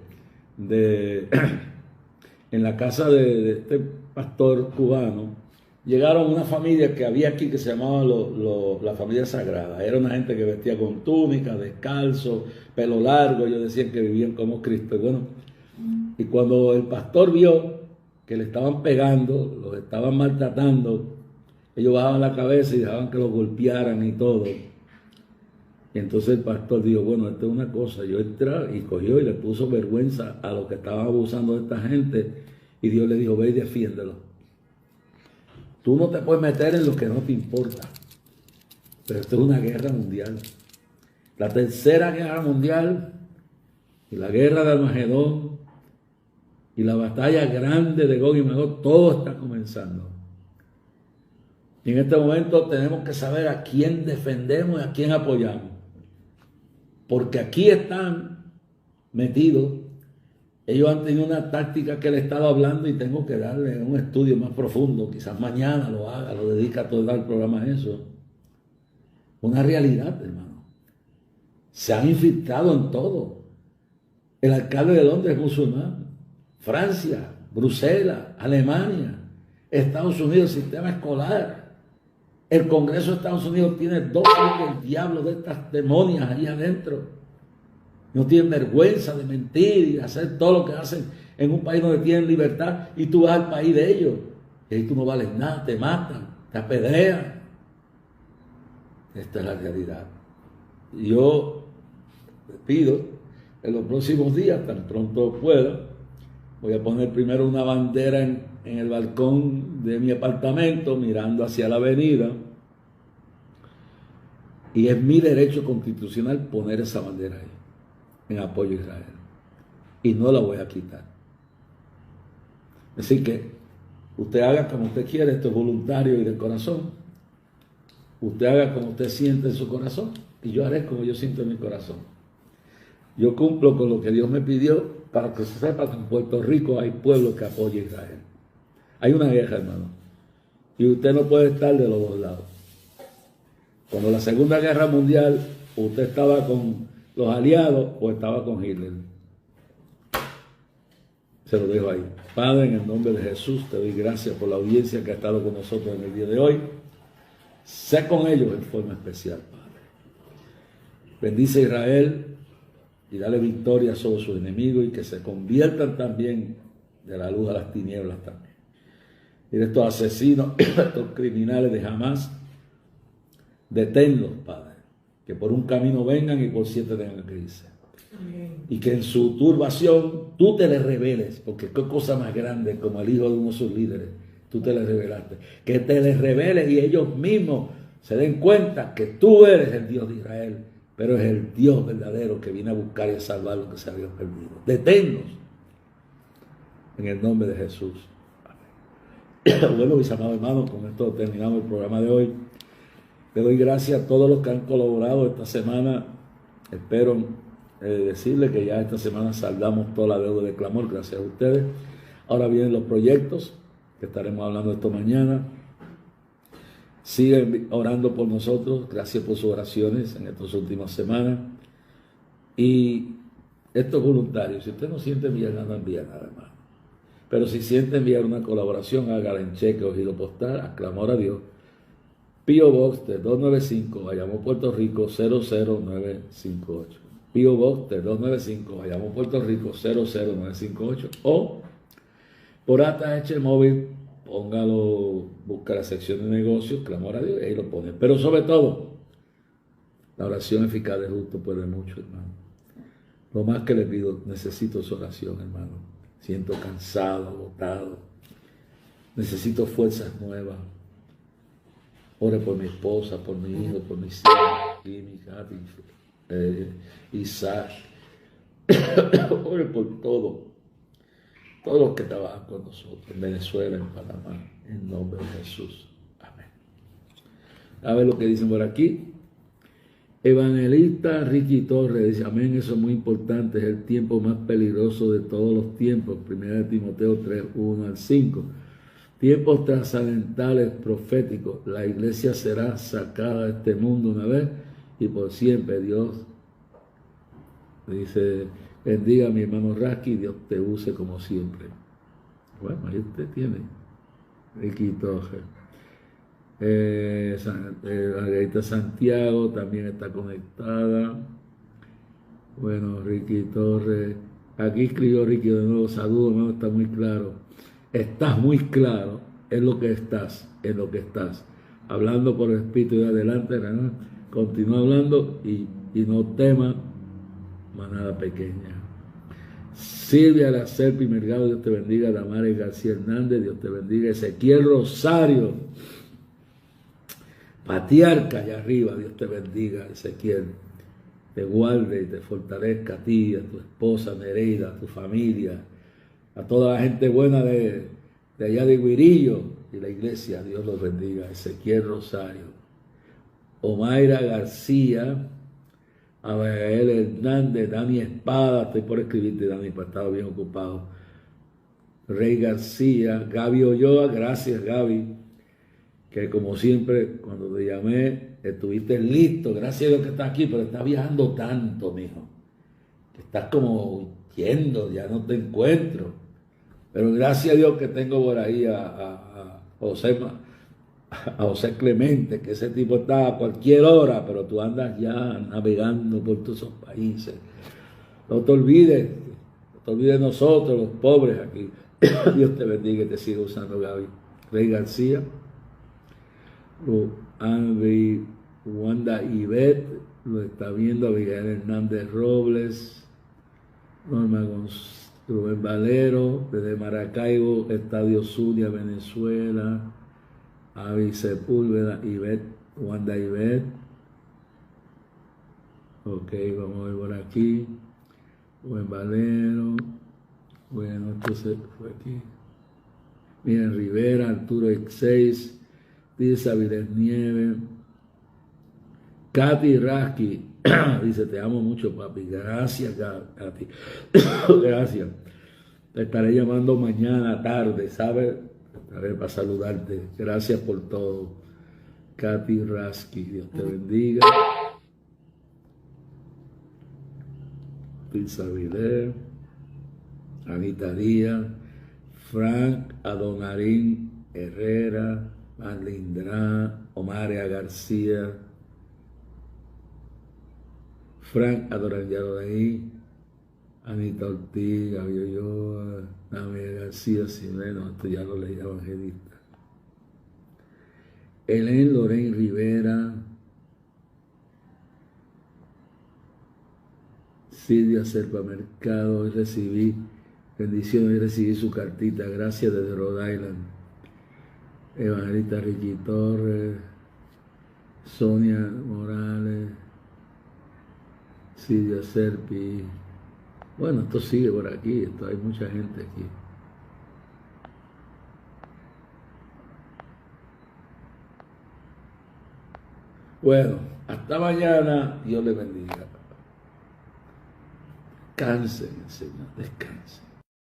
este pastor cubano, llegaron una familia que había aquí que se llamaba la familia sagrada. Era una gente que vestía con túnica, descalzo, pelo largo. Ellos decían que vivían como Cristo. Y bueno, y cuando el pastor vio que le estaban pegando, los estaban maltratando, ellos bajaban la cabeza y dejaban que los golpearan y todo. Y entonces el pastor dijo, bueno, esto es una cosa. Yo entré y cogió y le puso vergüenza a los que estaban abusando de esta gente. Y Dios le dijo, ve y defiéndelo. Tú no te puedes meter en lo que no te importa. Pero esto es una guerra mundial. La tercera guerra mundial y la guerra de Armagedón y la batalla grande de Gog y Magog, todo está comenzando. Y en este momento tenemos que saber a quién defendemos y a quién apoyamos. Porque aquí están metidos. Ellos han tenido una táctica que le he estado hablando y tengo que darle un estudio más profundo. Quizás mañana lo haga, lo dedica todo el programa a eso. Una realidad, hermano. Se han infiltrado en todo. El alcalde de Londres es musulmán. Francia, Bruselas, Alemania, Estados Unidos, el sistema escolar. El Congreso de Estados Unidos tiene dos del diablo de estas demonias ahí adentro. No tienen vergüenza de mentir y de hacer todo lo que hacen en un país donde tienen libertad, y tú vas al país de ellos y ahí tú no vales nada, te matan, te apedrean. Esta es la realidad. Y yo les pido en los próximos días, tan pronto pueda, voy a poner primero una bandera en el balcón de mi apartamento mirando hacia la avenida, y es mi derecho constitucional poner esa bandera ahí en apoyo a Israel, y no la voy a quitar. Así que usted haga como usted quiere, esto es voluntario y de corazón. Usted haga como usted siente en su corazón y yo haré como yo siento en mi corazón. Yo cumplo con lo que Dios me pidió, para que se sepa que en Puerto Rico hay pueblo que apoya a Israel. Hay una guerra, hermano, y usted no puede estar de los dos lados. Cuando la Segunda Guerra Mundial, usted estaba con los aliados o estaba con Hitler. Se lo dejo ahí. Padre, en el nombre de Jesús, te doy gracias por la audiencia que ha estado con nosotros en el día de hoy. Sé con ellos en forma especial, Padre. Bendice a Israel y dale victoria sobre sus enemigos, y que se conviertan también de la luz a las tinieblas también. Y de estos asesinos, estos criminales de Hamás, deténlos, Padre, que por un camino vengan y por 7 tengan que irse. Y que en su turbación tú te les reveles, porque qué cosa más grande como el hijo de uno de sus líderes, tú te les revelaste. Que te les reveles y ellos mismos se den cuenta que tú eres el Dios de Israel, pero es el Dios verdadero que viene a buscar y a salvar lo que se había perdido. Deténnos en el nombre de Jesús. Amén. Bueno, mis amados hermanos, con esto terminamos el programa de hoy. Le doy gracias a todos los que han colaborado esta semana. Espero decirle que ya esta semana saldamos toda la deuda de clamor, gracias a ustedes. Ahora vienen los proyectos, que estaremos hablando esto mañana. Siguen orando por nosotros, gracias por sus oraciones en estas últimas semanas. Y esto es voluntario. Si usted no siente enviar nada, envía nada más. Pero si siente enviar una colaboración, hágala en cheque o giro postal, a Clamor a Dios. P.O. Box de 295, Bayamón, Puerto Rico, 00958. P.O. Box de 295, Bayamón, Puerto Rico, 00958. O por ATH móvil, póngalo, busca la sección de negocios, Clamor a Dios, y ahí lo pone. Pero sobre todo, la oración eficaz de justo puede mucho, hermano. Lo más que le pido, necesito su oración, hermano. Siento cansado, agotado. Necesito fuerzas nuevas. Ore por mi esposa, por mi hijo, por mis hijos, Jimmy, Katy, Isaac. Ore por todos los que trabajan con nosotros, en Venezuela, en Panamá, en nombre de Jesús. Amén. A ver lo que dicen por aquí. Evangelista Ricky Torres dice, amén, eso es muy importante, es el tiempo más peligroso de todos los tiempos, 1 Timoteo 3, 1 al 5. Tiempos trascendentales proféticos, la iglesia será sacada de este mundo una vez y por siempre. Dios dice, bendiga a mi hermano Rasky, Dios te use como siempre. Bueno, ahí usted tiene, Ricky Torres. Margarita Santiago también está conectada. Bueno, Ricky Torres. Aquí escribió Ricky de nuevo, saludos, hermano, está muy claro. Estás muy claro en lo que estás, hablando por el Espíritu de adelante, ¿no? Continúa hablando y no tema manada pequeña. Silvia Lacerpi Mergado, Dios te bendiga. Damares García Hernández, Dios te bendiga. Ezequiel Rosario, patriarca allá arriba, Dios te bendiga, Ezequiel. Te guarde y te fortalezca a ti, a tu esposa Nereida, a tu familia, a toda la gente buena de allá de Guirillo y la iglesia, Dios los bendiga. Ezequiel Rosario, Omaira García, Abigail Hernández, Dani Espada, estoy por escribirte, Dani, pues estaba bien ocupado. Rey García, Gaby Olloa, gracias Gaby, que como siempre, cuando te llamé, estuviste listo, gracias a Dios que estás aquí, pero estás viajando tanto, mijo, que estás como huyendo, ya no te encuentro. Pero gracias a Dios que tengo por ahí a José Clemente, que ese tipo está a cualquier hora, pero tú andas ya navegando por todos esos países. No te olvides de nosotros, los pobres aquí. Dios te bendiga y te siga usando, Gaby. Rey García, Wanda Ivette, lo está viendo Abigail Hernández Robles, Norma Rubén Valero, desde Maracaibo, Estadio Zulia, Venezuela, Avi Sepúlveda, Ivette, Wanda Ivette. Ok, vamos a ver por aquí. Rubén Valero. Bueno, entonces fue aquí. Miren, Rivera, Arturo X6, dice Avilés Nieves. Katy Rasky dice, te amo mucho, papi. Gracias, Katy. Gracias. Te estaré llamando mañana tarde, ¿sabes? Estaré para saludarte. Gracias por todo. Katy Rasky, Dios te bendiga. Pizza Vilés, Anita Díaz, Frank Adonarín Herrera, Marlindra, Omaria García, Frank Adonarín, Anita Ortiz, Gaby Olloa, Damián García Simeno, esto ya lo leí, Evangelista. Helen Lorén Rivera, Silvia Serpa Mercado, hoy recibí bendiciones, hoy recibí su cartita, gracias desde Rhode Island. Evangelista Ricky Torres, Sonia Morales, Silvia Serpi. Bueno, esto sigue por aquí, hay mucha gente aquí. Bueno, hasta mañana, Dios les bendiga. Descansen, Señor, descansen.